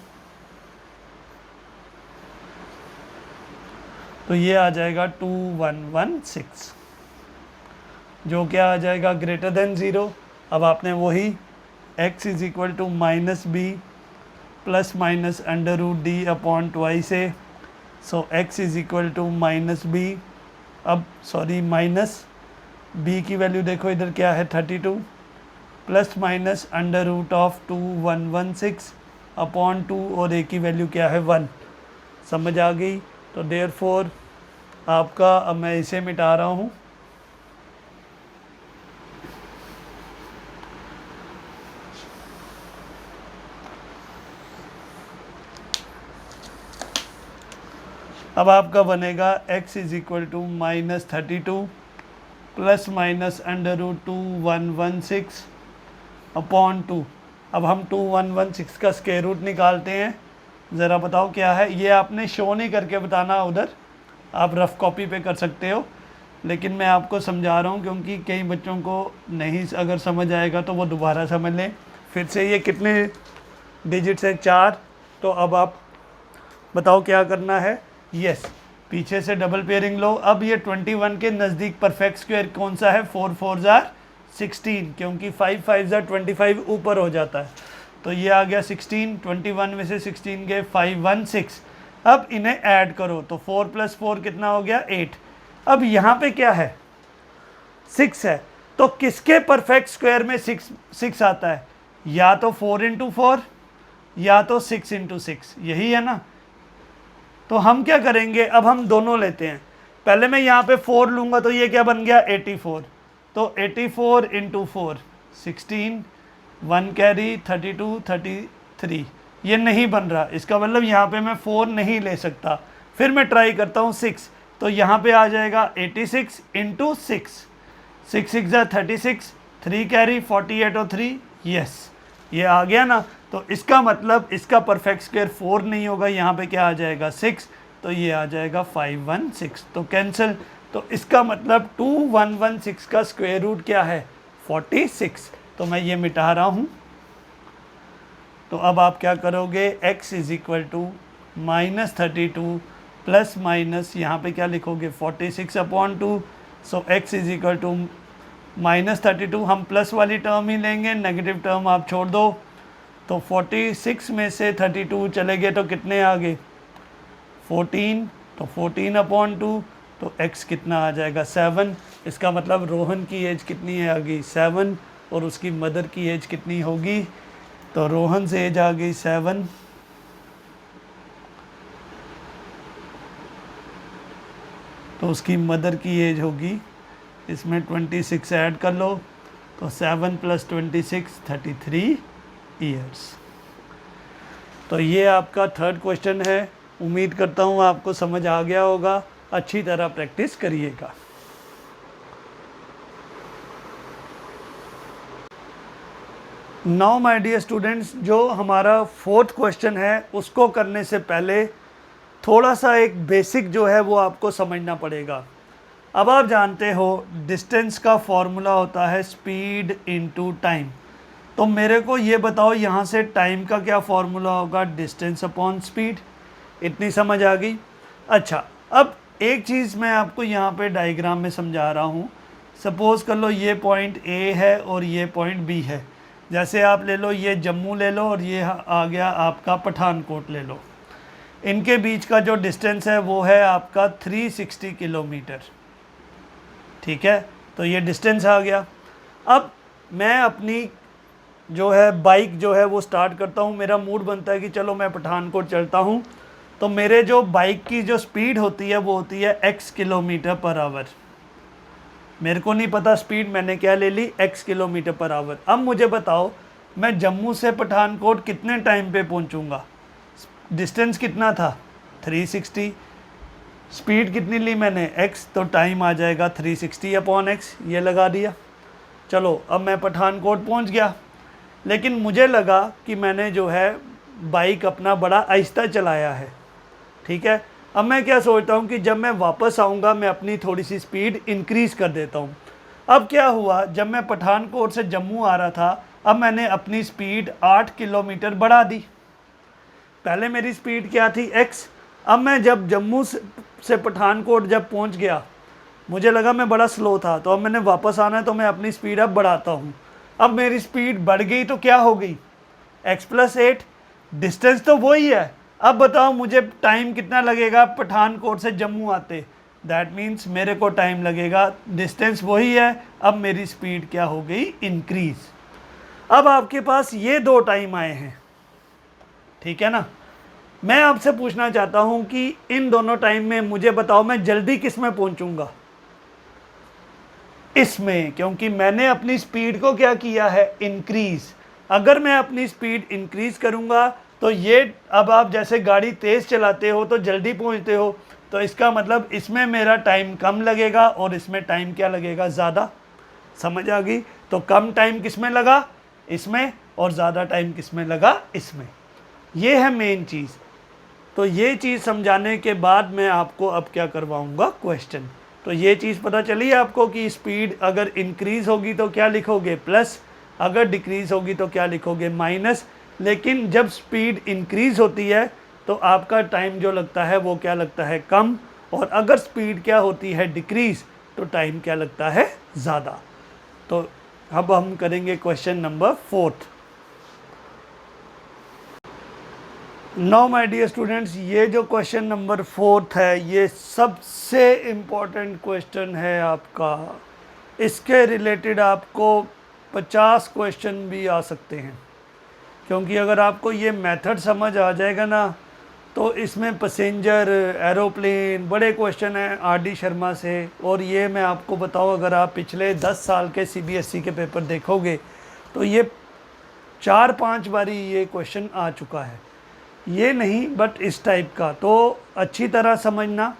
[SPEAKER 1] तो ये आ जाएगा 2116, जो क्या आ जाएगा ग्रेटर देन 0। अब आपने वही x is equal to minus B plus minus under root D upon twice A, so x is equal to minus B, अब सॉरी माइनस b की वैल्यू देखो इधर क्या है 32 plus minus under root of 2116 upon 2 और a की value क्या है 1। समझ आ गई। तो देयरफॉर आपका, अब मैं इसे मिटा रहा हूँ, अब आपका बनेगा x is equal to -32 plus minus under root 2116 upon 2। अब हम 2116 का स्क्वायर रूट निकालते हैं। ज़रा बताओ क्या है, ये आपने शो नहीं करके बताना, उधर आप रफ़ कॉपी पे कर सकते हो, लेकिन मैं आपको समझा रहा हूँ क्योंकि कई बच्चों को नहीं अगर समझ आएगा तो वो दोबारा समझ लें। फिर से ये कितने डिजिट्स हैं 4, तो अब आप बताओ क्या करना है। यस, पीछे से डबल पेयरिंग लो। अब ये 21 के नज़दीक परफेक्ट स्क्वायर कौन सा है, 4 4 जार 16, क्योंकि 5 5 जार 25 ऊपर हो जाता है, तो ये आ गया 16, 21 में से 16 गए 516। अब इन्हें ऐड करो तो 4 + 4 कितना हो गया 8। अब यहाँ पे क्या है 6 है, तो किसके परफेक्ट स्क्वायर में 6 आता है, या तो 4 × 4 या तो 6 × 6, यही है ना। तो हम क्या करेंगे, अब हम दोनों लेते हैं। पहले मैं यहाँ पे 4 लूँगा तो ये क्या बन गया 84, तो 84 × 4 16, 1 कैरी 32 33, ये नहीं बन रहा, इसका मतलब यहाँ पे मैं 4 नहीं ले सकता। फिर मैं ट्राई करता हूँ 6, तो यहाँ पे आ जाएगा 86 × 6, 6 6 36, 3 कैरी 48 और 3, यस ये आ गया ना। तो इसका मतलब इसका परफेक्ट स्क्वायर 4 नहीं होगा, यहाँ पे क्या आ जाएगा 6, तो ये आ जाएगा 516, तो कैंसिल। तो इसका मतलब 2116 का स्क्वायर रूट क्या है 46, तो मैं ये मिटा रहा हूँ। तो अब आप क्या करोगे, x is equal to -32 plus minus यहाँ पे क्या लिखोगे 46 upon 2, so x is equal to -32, हम प्लस वाली टर्म ही लेंगे, नेगेटिव टर्म आप छोड़ दो। तो 46 में से 32 चले गए तो कितने आ गए 14, तो 14 अपॉन 2, तो x कितना आ जाएगा 7। इसका मतलब रोहन की एज कितनी है आ गई 7, और उसकी मदर की एज कितनी होगी, तो रोहन से एज आ गई 7, तो उसकी मदर की एज होगी, इसमें 26 ऐड कर लो, तो 7 + 26 33 ईयर्स। तो ये आपका थर्ड क्वेश्चन है। उम्मीद करता हूँ आपको समझ आ गया होगा। अच्छी तरह प्रैक्टिस करिएगा। नाउ माय डियर स्टूडेंट्स, जो हमारा फोर्थ क्वेश्चन है उसको करने से पहले थोड़ा सा एक बेसिक जो है वो आपको समझना पड़ेगा। अब आप जानते हो डिस्टेंस का फॉर्मूला होता है स्पीड इनटू टाइम। तो मेरे को ये बताओ यहाँ से टाइम का क्या फॉर्मूला होगा, डिस्टेंस अपॉन स्पीड। इतनी समझ आ गई। अच्छा, अब एक चीज़ मैं आपको यहाँ पे डायग्राम में समझा रहा हूँ। सपोज़ कर लो ये पॉइंट ए है और ये पॉइंट बी है। जैसे आप ले लो ये जम्मू ले लो और ये आ गया आपका पठानकोट ले लो। इनके बीच का जो डिस्टेंस है वो है आपका 360 किलोमीटर। ठीक है, तो ये डिस्टेंस आ गया। अब मैं अपनी जो है बाइक जो है वो स्टार्ट करता हूँ। मेरा मूड बनता है कि चलो मैं पठानकोट चलता हूँ। तो मेरे जो बाइक की जो स्पीड होती है वो होती है x किलोमीटर पर आवर। मेरे को नहीं पता स्पीड मैंने क्या ले ली, x किलोमीटर पर आवर। अब मुझे बताओ मैं जम्मू से पठानकोट कितने टाइम पे पहुँचूँगा। डिस्टेंस कितना था 360, स्पीड कितनी ली मैंने x, तो टाइम आ जाएगा 360 अपॉन x, ये लगा दिया। चलो अब मैं पठानकोट पहुंच गया, लेकिन मुझे लगा कि मैंने जो है बाइक अपना बड़ा आहिस्ता चलाया है। ठीक है, अब मैं क्या सोचता हूँ कि जब मैं वापस आऊँगा मैं अपनी थोड़ी सी स्पीड इंक्रीज़ कर देता हूँ। अब क्या हुआ, जब मैं पठानकोट से जम्मू आ रहा था, अब मैंने अपनी स्पीड 8 किलोमीटर बढ़ा दी। पहले मेरी स्पीड क्या थी x। अब मैं जब जम्मू से पठानकोट जब पहुंच गया, मुझे लगा मैं बड़ा स्लो था, तो अब मैंने वापस आना है तो मैं अपनी स्पीड अब बढ़ाता हूं। अब मेरी स्पीड बढ़ गई तो क्या हो गई, x + 8। डिस्टेंस तो वही है। अब बताओ मुझे टाइम कितना लगेगा पठानकोट से जम्मू आते। दैट मीन्स मेरे को टाइम लगेगा, डिस्टेंस वही है, अब मेरी स्पीड क्या हो गई, इंक्रीज। अब आपके पास ये दो टाइम आए हैं, ठीक है ना। मैं आपसे पूछना चाहता हूं कि इन दोनों टाइम में मुझे बताओ मैं जल्दी किस में पहुंचूंगा, इसमें, क्योंकि मैंने अपनी स्पीड को क्या किया है, इंक्रीज। अगर मैं अपनी स्पीड इंक्रीज करूंगा तो ये, अब आप जैसे गाड़ी तेज चलाते हो तो जल्दी पहुंचते हो, तो इसका मतलब इसमें मेरा टाइम कम लगेगा और इसमें टाइम क्या लगेगा, ज़्यादा। समझ आ गई। तो कम टाइम किस में लगा, इसमें, और ज़्यादा टाइम किस में लगा, इसमें। ये है मेन चीज़। तो ये चीज़ समझाने के बाद मैं आपको अब क्या करवाऊंगा, क्वेश्चन। तो ये चीज़ पता चली आपको कि स्पीड अगर इंक्रीज़ होगी तो क्या लिखोगे, प्लस, अगर डिक्रीज़ होगी तो क्या लिखोगे, माइनस। लेकिन जब स्पीड इंक्रीज़ होती है तो आपका टाइम जो लगता है वो क्या लगता है, कम, और अगर स्पीड क्या होती है, डिक्रीज़, तो टाइम क्या लगता है, ज़्यादा। तो अब हम करेंगे question number 4। Now my dear students, ये जो क्वेश्चन नंबर 4 है ये सबसे इम्पोर्टेंट क्वेश्चन है आपका। इसके रिलेटेड आपको 50 क्वेश्चन भी आ सकते हैं, क्योंकि अगर आपको ये मेथड समझ आ जाएगा ना तो इसमें पैसेंजर, एरोप्लेन, बड़े क्वेश्चन हैं आर.डी. शर्मा से। और ये मैं आपको बताऊं, अगर आप पिछले 10 साल के CBSE के पेपर देखोगे तो ये 4-5 बारी ये क्वेश्चन आ चुका है। ये नहीं बट इस टाइप का। तो अच्छी तरह समझना,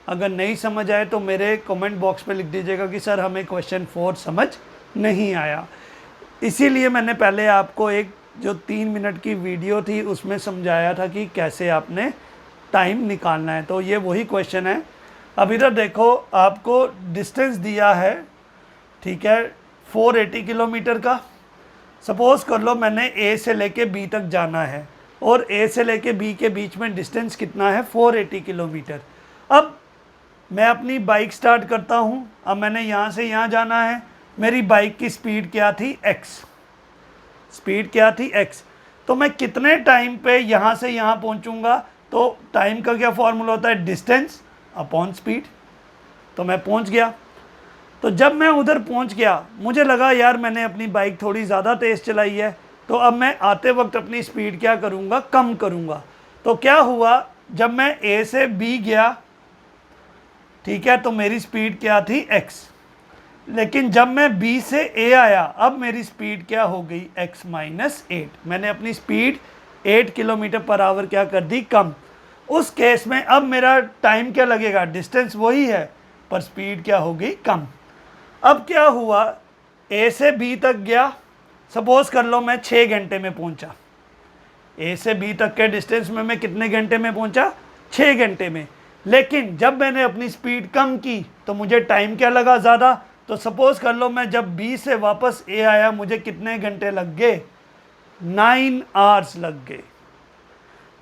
[SPEAKER 1] अगर नहीं समझ आए तो मेरे कमेंट बॉक्स पे लिख दीजिएगा कि सर हमें क्वेश्चन 4 समझ नहीं आया। इसीलिए मैंने पहले आपको एक जो 3 मिनट की वीडियो थी उसमें समझाया था कि कैसे आपने टाइम निकालना है। तो ये वही क्वेश्चन है। अब इधर देखो, आपको डिस्टेंस दिया है, ठीक है, 480 किलोमीटर का। सपोज़ कर लो मैंने A से लेके B तक जाना है और A से लेके B के बीच में डिस्टेंस कितना है, 480 किलोमीटर। अब मैं अपनी बाइक स्टार्ट करता हूँ। अब मैंने यहाँ से यहाँ जाना है। मेरी बाइक की स्पीड क्या थी, x। स्पीड क्या थी, x। तो मैं कितने टाइम पे यहाँ से यहाँ पहुँचूँगा, तो टाइम का क्या फॉर्मूला होता है, डिस्टेंस अपॉन स्पीड। तो मैं पहुँच गया। तो जब मैं उधर पहुँच गया, मुझे लगा यार मैंने अपनी बाइक थोड़ी ज़्यादा तेज़ चलाई है, तो अब मैं आते वक्त अपनी स्पीड क्या करूँगा, कम करूँगा। तो क्या हुआ, जब मैं A से B गया, ठीक है, तो मेरी स्पीड क्या थी, x। लेकिन जब मैं B से A आया, अब मेरी स्पीड क्या हो गई, x - 8। मैंने अपनी स्पीड 8 किलोमीटर पर आवर क्या कर दी, कम। उस केस में अब मेरा टाइम क्या लगेगा, डिस्टेंस वही है पर स्पीड क्या होगी, कम। अब क्या हुआ, ए से बी तक गया, सपोज कर लो मैं 6 घंटे में पहुंचा। ए से बी तक के डिस्टेंस में मैं कितने घंटे में पहुंचा, 6 घंटे में। लेकिन जब मैंने अपनी स्पीड कम की तो मुझे टाइम क्या लगा, ज़्यादा। तो सपोज कर लो मैं जब बी से वापस ए आया, मुझे कितने घंटे लग गए, 9 आवर्स लग गए।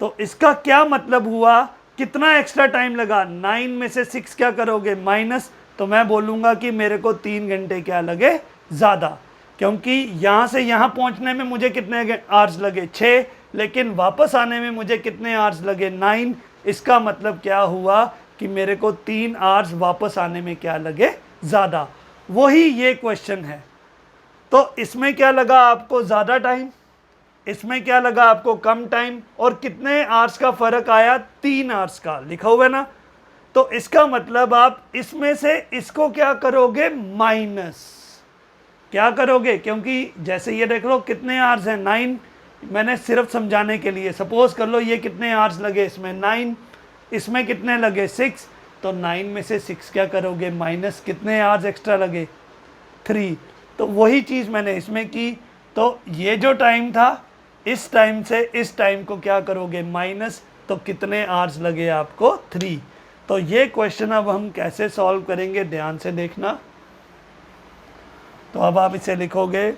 [SPEAKER 1] तो इसका क्या मतलब हुआ, कितना एक्स्ट्रा टाइम लगा, 9 में से 6 क्या करोगे, माइनस। तो मैं बोलूँगा कि मेरे को 3 घंटे क्या लगे, ज़्यादा। क्योंकि यहाँ से यहाँ पहुँचने में मुझे कितने आवर्स लगे, 6, लेकिन वापस आने में मुझे कितने आवर्स लगे, 9। इसका मतलब क्या हुआ कि मेरे को 3 आवर्स वापस आने में क्या लगे, ज़्यादा। वही ये क्वेश्चन है। तो इसमें क्या लगा आपको, ज़्यादा टाइम, इसमें क्या लगा आपको, कम टाइम। और कितने आवर्स का फ़र्क आया, 3 आवर्स का, लिखा हुआ है ना। तो इसका मतलब आप इसमें से इसको क्या करोगे, माइनस। क्या करोगे, क्योंकि जैसे ये देख लो कितने आवर्स हैं, 9। मैंने सिर्फ समझाने के लिए, सपोज कर लो ये कितने आवर्स लगे, इसमें 9, इसमें कितने लगे, 6। तो 9 में से 6 क्या करोगे, माइनस, कितने आवर्स एक्स्ट्रा लगे, 3। तो वही चीज़ मैंने इसमें की। तो ये जो टाइम था, इस टाइम से इस टाइम को क्या करोगे, माइनस। तो कितने आवर्स लगे आपको, 3। तो ये क्वेश्चन अब हम कैसे सॉल्व करेंगे, ध्यान से देखना। तो अब आप इसे लिखोगे,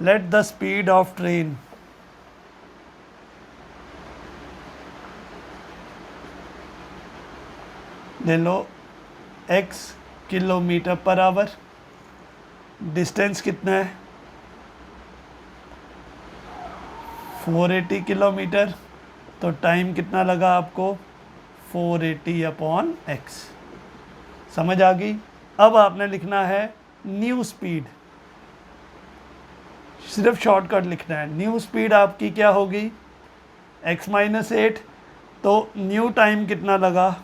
[SPEAKER 1] let the speed of train ले लो x kilometre per hour, distance कितना है, 480 किलोमीटर। तो टाइम कितना लगा आपको, 480 अपॉन x। समझ आ गई। अब आपने लिखना है न्यू स्पीड, सिर्फ शॉर्टकट लिखना है। न्यू स्पीड आपकी क्या होगी, x माइनस 8। तो न्यू टाइम कितना लगा,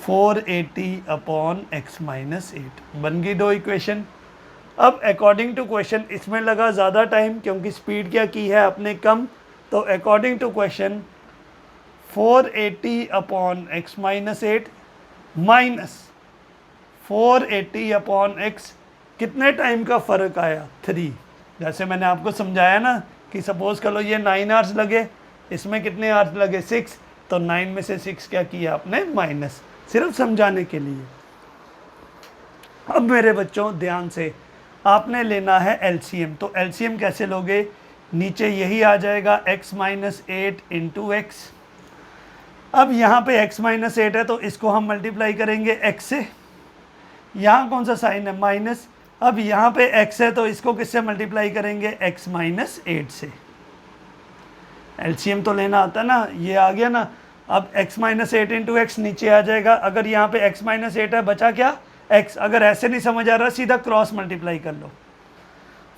[SPEAKER 1] 480 अपॉन x माइनस 8। बन गई 2 इक्वेशन। अब अकॉर्डिंग टू क्वेश्चन इसमें लगा ज़्यादा टाइम, क्योंकि स्पीड क्या की है अपने कम। तो according to question 480 upon x minus 8 minus 480 upon x, कितने टाइम का फ़र्क आया, 3। जैसे मैंने आपको समझाया ना कि सपोज़ कर लो ये 9 आवर्स लगे, इसमें कितने आवर्स लगे, 6। तो 9 में से 6 क्या किया आपने, माइनस, सिर्फ समझाने के लिए। अब मेरे बच्चों ध्यान से, आपने लेना है एलसीएम। तो एलसीएम कैसे लोगे, नीचे यही आ जाएगा x माइनस 8 इंटू एक्स। अब यहाँ पे x माइनस 8 है तो इसको हम मल्टीप्लाई करेंगे x से। यहाँ कौन सा साइन है, माइनस। अब यहाँ पे x है तो इसको किससे मल्टीप्लाई करेंगे, x माइनस 8 से। एलसीएम तो लेना आता ना, ये आ गया ना। अब x माइनस 8 इंटू एक्स नीचे आ जाएगा। अगर यहाँ पे x माइनस 8 है, बचा क्या, x। अगर ऐसे नहीं समझ आ रहा, सीधा क्रॉस मल्टीप्लाई कर लो।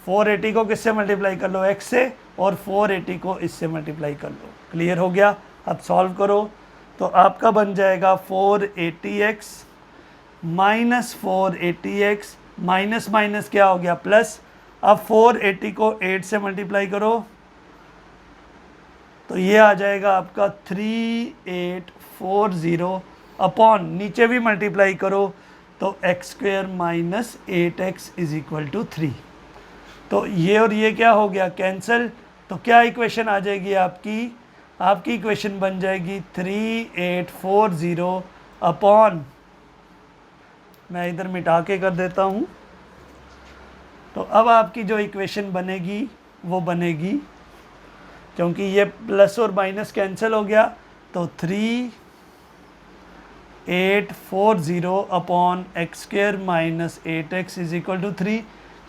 [SPEAKER 1] 480 को किससे मल्टीप्लाई कर लो, x से, और 480 को इससे मल्टीप्लाई कर लो। क्लियर हो गया। अब सॉल्व करो तो आपका बन जाएगा 480x minus 480x, minus minus क्या हो गया, प्लस। अब 480 को 8 से मल्टीप्लाई करो तो ये आ जाएगा आपका 3840 अपॉन, नीचे भी मल्टीप्लाई करो तो x square minus 8x is equal to 3। तो ये और ये क्या हो गया, कैंसिल। तो क्या इक्वेशन आ जाएगी आपकी, आपकी इक्वेशन बन जाएगी 3840 अपॉन, मैं इधर मिटा के कर देता हूँ। तो अब आपकी जो इक्वेशन बनेगी वो बनेगी, क्योंकि ये प्लस और माइनस कैंसिल हो गया, तो 3840 upon X square minus 8x is equal to 3।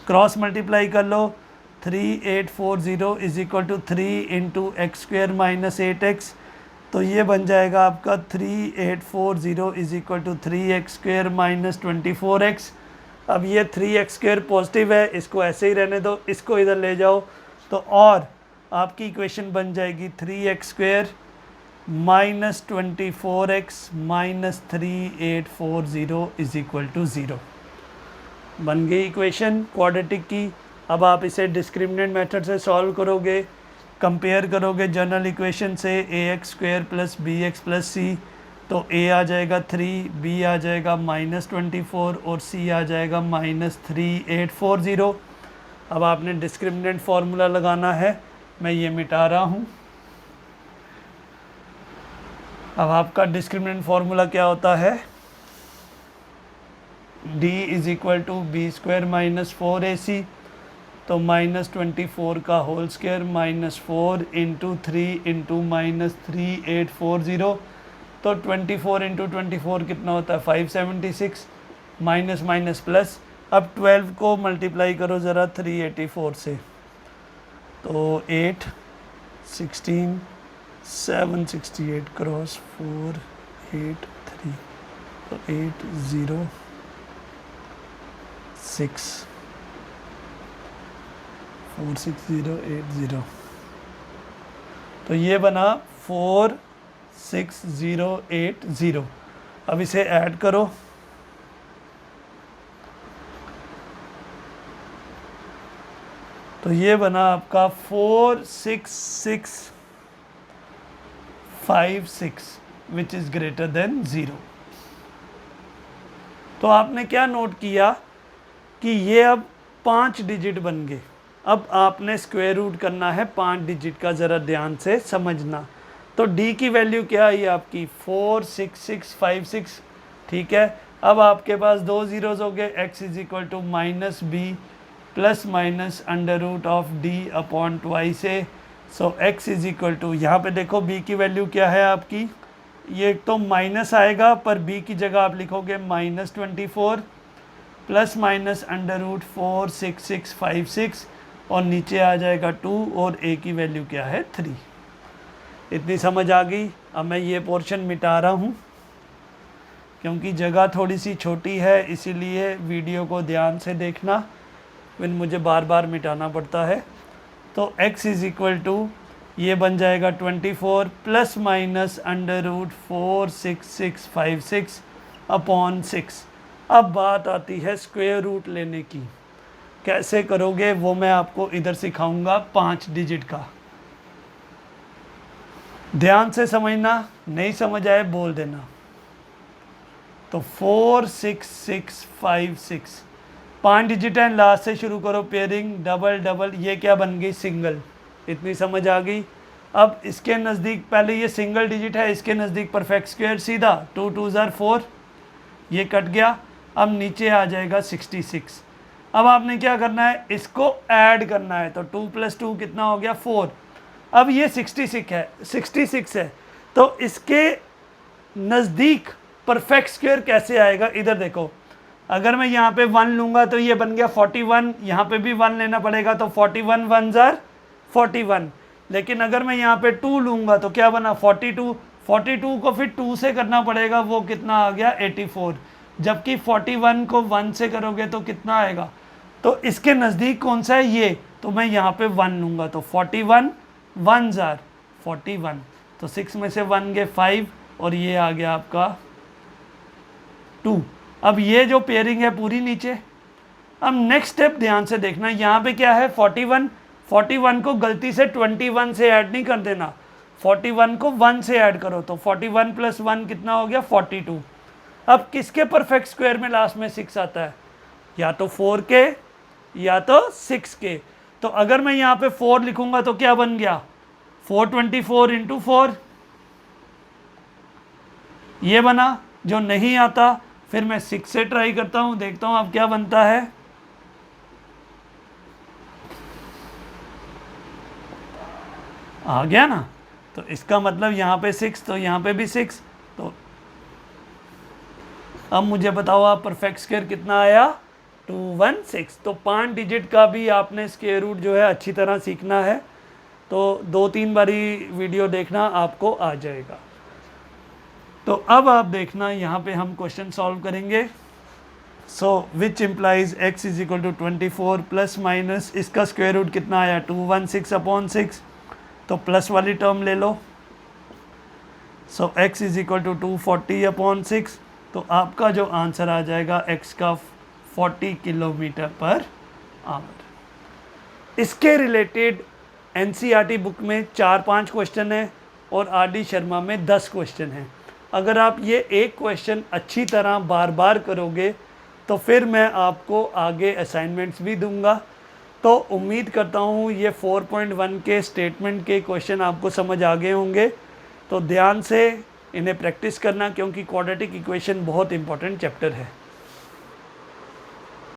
[SPEAKER 1] Cross multiply कर लो, 3840 is equal to 3 into X square minus 8x। तो ये बन जाएगा आपका 3840 is equal to 3x square minus 24x। अब ये 3x स्क्वायर पॉजिटिव है, इसको ऐसे ही रहने दो, इसको इधर ले जाओ। तो और आपकी इक्वेशन बन जाएगी 3x square minus 24x minus 3840 is equal to 0। बन गई इक्वेशन क्वाड्रेटिक की। अब आप इसे डिस्क्रिमिनेंट मेथड से सॉल्व करोगे। कंपेयर करोगे जनरल इक्वेशन से ax² प्लस bx+c, तो a आ जाएगा 3, b आ जाएगा -24 और c आ जाएगा -3840। अब आपने डिस्क्रिमिनेंट फार्मूला लगाना है, मैं ये मिटा रहा हूँ। अब आपका डिस्क्रिमिनेंट फार्मूला क्या होता है, d = b² - 4ac, तो -24 का होल स्क्वायर -4 × 3 × -3840, तो 24 × 24 कितना होता है 576, माइनस माइनस प्लस। अब 12 को मल्टीप्लाई करो ज़रा 384 से, तो 8 16 768 क्रॉस 4 8 3, तो 806 46080, तो ये बना 46080। अब इसे ऐड करो, तो ये बना आपका 46656 विच इज़ ग्रेटर देन 0। तो आपने क्या नोट किया कि ये अब 5 डिजिट बन गए। अब आपने स्क्वायर रूट करना है 5 डिजिट का, ज़रा ध्यान से समझना। तो d की वैल्यू क्या आई आपकी 46656, ठीक है। अब आपके पास 2 ज़ीरोज़ हो गए, x = -b plus minus √d/2 से। सो x यहाँ पे देखो b की वैल्यू क्या है आपकी, ये तो माइनस आएगा पर b की जगह आप लिखोगे -24 प्लस माइनस √46656 और नीचे आ जाएगा 2 और a की वैल्यू क्या है 3। इतनी समझ आ गई। अब मैं ये पोर्शन मिटा रहा हूँ क्योंकि जगह थोड़ी सी छोटी है, इसीलिए वीडियो को ध्यान से देखना, फिर मुझे बार बार मिटाना पड़ता है। तो x ये बन जाएगा 24 प्लस माइनस √46656/6। अब बात आती है स्क्वायर रूट लेने की, कैसे करोगे वो मैं आपको इधर सिखाऊंगा 5 डिजिट का। ध्यान से समझना, नहीं समझ आए बोल देना। तो 46656 5 डिजिट है, लास्ट से शुरू करो, पेयरिंग डबल डबल, ये क्या बन गई सिंगल। इतनी समझ आ गई। अब इसके नज़दीक, पहले ये सिंगल डिजिट है, इसके नज़दीक परफेक्ट स्क्वायर सीधा 2 2 4, ये कट गया। अब नीचे आ जाएगा 66। अब आपने क्या करना है, इसको ऐड करना है, तो 2 + 2 कितना हो गया 4। अब ये 66 है, तो इसके नज़दीक परफेक्ट स्क्वायर कैसे आएगा, इधर देखो। अगर मैं यहाँ पे 1 लूँगा तो ये बन गया 41, यहाँ पे भी 1 लेना पड़ेगा, तो 41 1 ज़ार 41। लेकिन अगर मैं यहाँ पे 2 लूँगा तो क्या बना 42 को फिर 2 से करना पड़ेगा, वो कितना आ गया 84। जबकि 41 को 1 से करोगे तो कितना आएगा। तो इसके नज़दीक कौन सा है ये, तो मैं यहाँ पे 1 लूँगा, तो 41 1 ज़ार 41, तो 6 में से 1 गए 5 और ये आ गया आपका 2। अब ये जो पेयरिंग है पूरी नीचे। अब नेक्स्ट स्टेप ध्यान से देखना, यहाँ पे क्या है 41 को गलती से 21 से ऐड नहीं कर देना, 41 को 1 से ऐड करो, तो 41 + 1 कितना हो गया 42। अब किसके परफेक्ट स्क्वायर में लास्ट में 6 आता है, या तो 4 के या तो 6 के। तो अगर मैं यहाँ पे 4 लिखूंगा तो क्या बन गया 424 × 4, ये बना। जो नहीं आता फिर मैं 6 से ट्राई करता हूँ, देखता हूँ अब क्या बनता है। आ गया ना, तो इसका मतलब यहाँ पे 6, तो यहाँ पे भी 6। तो अब मुझे बताओ आप परफेक्ट स्क्वायर कितना आया 216। तो 5 डिजिट का भी आपने स्क्वायर रूट जो है अच्छी तरह सीखना है, तो 2-3 बारी वीडियो देखना, आपको आ जाएगा। तो अब आप देखना यहाँ पे हम क्वेश्चन सॉल्व करेंगे। So which implies x = 24 plus minus, इसका स्क्वायर रूट कितना आया 216/6, तो प्लस वाली टर्म ले लो। सो x = 240/6, तो आपका जो आंसर आ जाएगा x का 40 km/h। इसके रिलेटेड एनसीईआरटी बुक में 4-5 क्वेश्चन है और आरडी शर्मा में 10 क्वेश्चन हैं। अगर आप ये एक क्वेश्चन अच्छी तरह बार बार करोगे तो फिर मैं आपको आगे असाइनमेंट्स भी दूंगा। तो उम्मीद करता हूँ ये 4.1 के स्टेटमेंट के क्वेश्चन आपको समझ आ गए होंगे। तो ध्यान से इन्हें प्रैक्टिस करना, क्योंकि क्वाड्रेटिक इक्वेशन बहुत इंपॉर्टेंट चैप्टर है।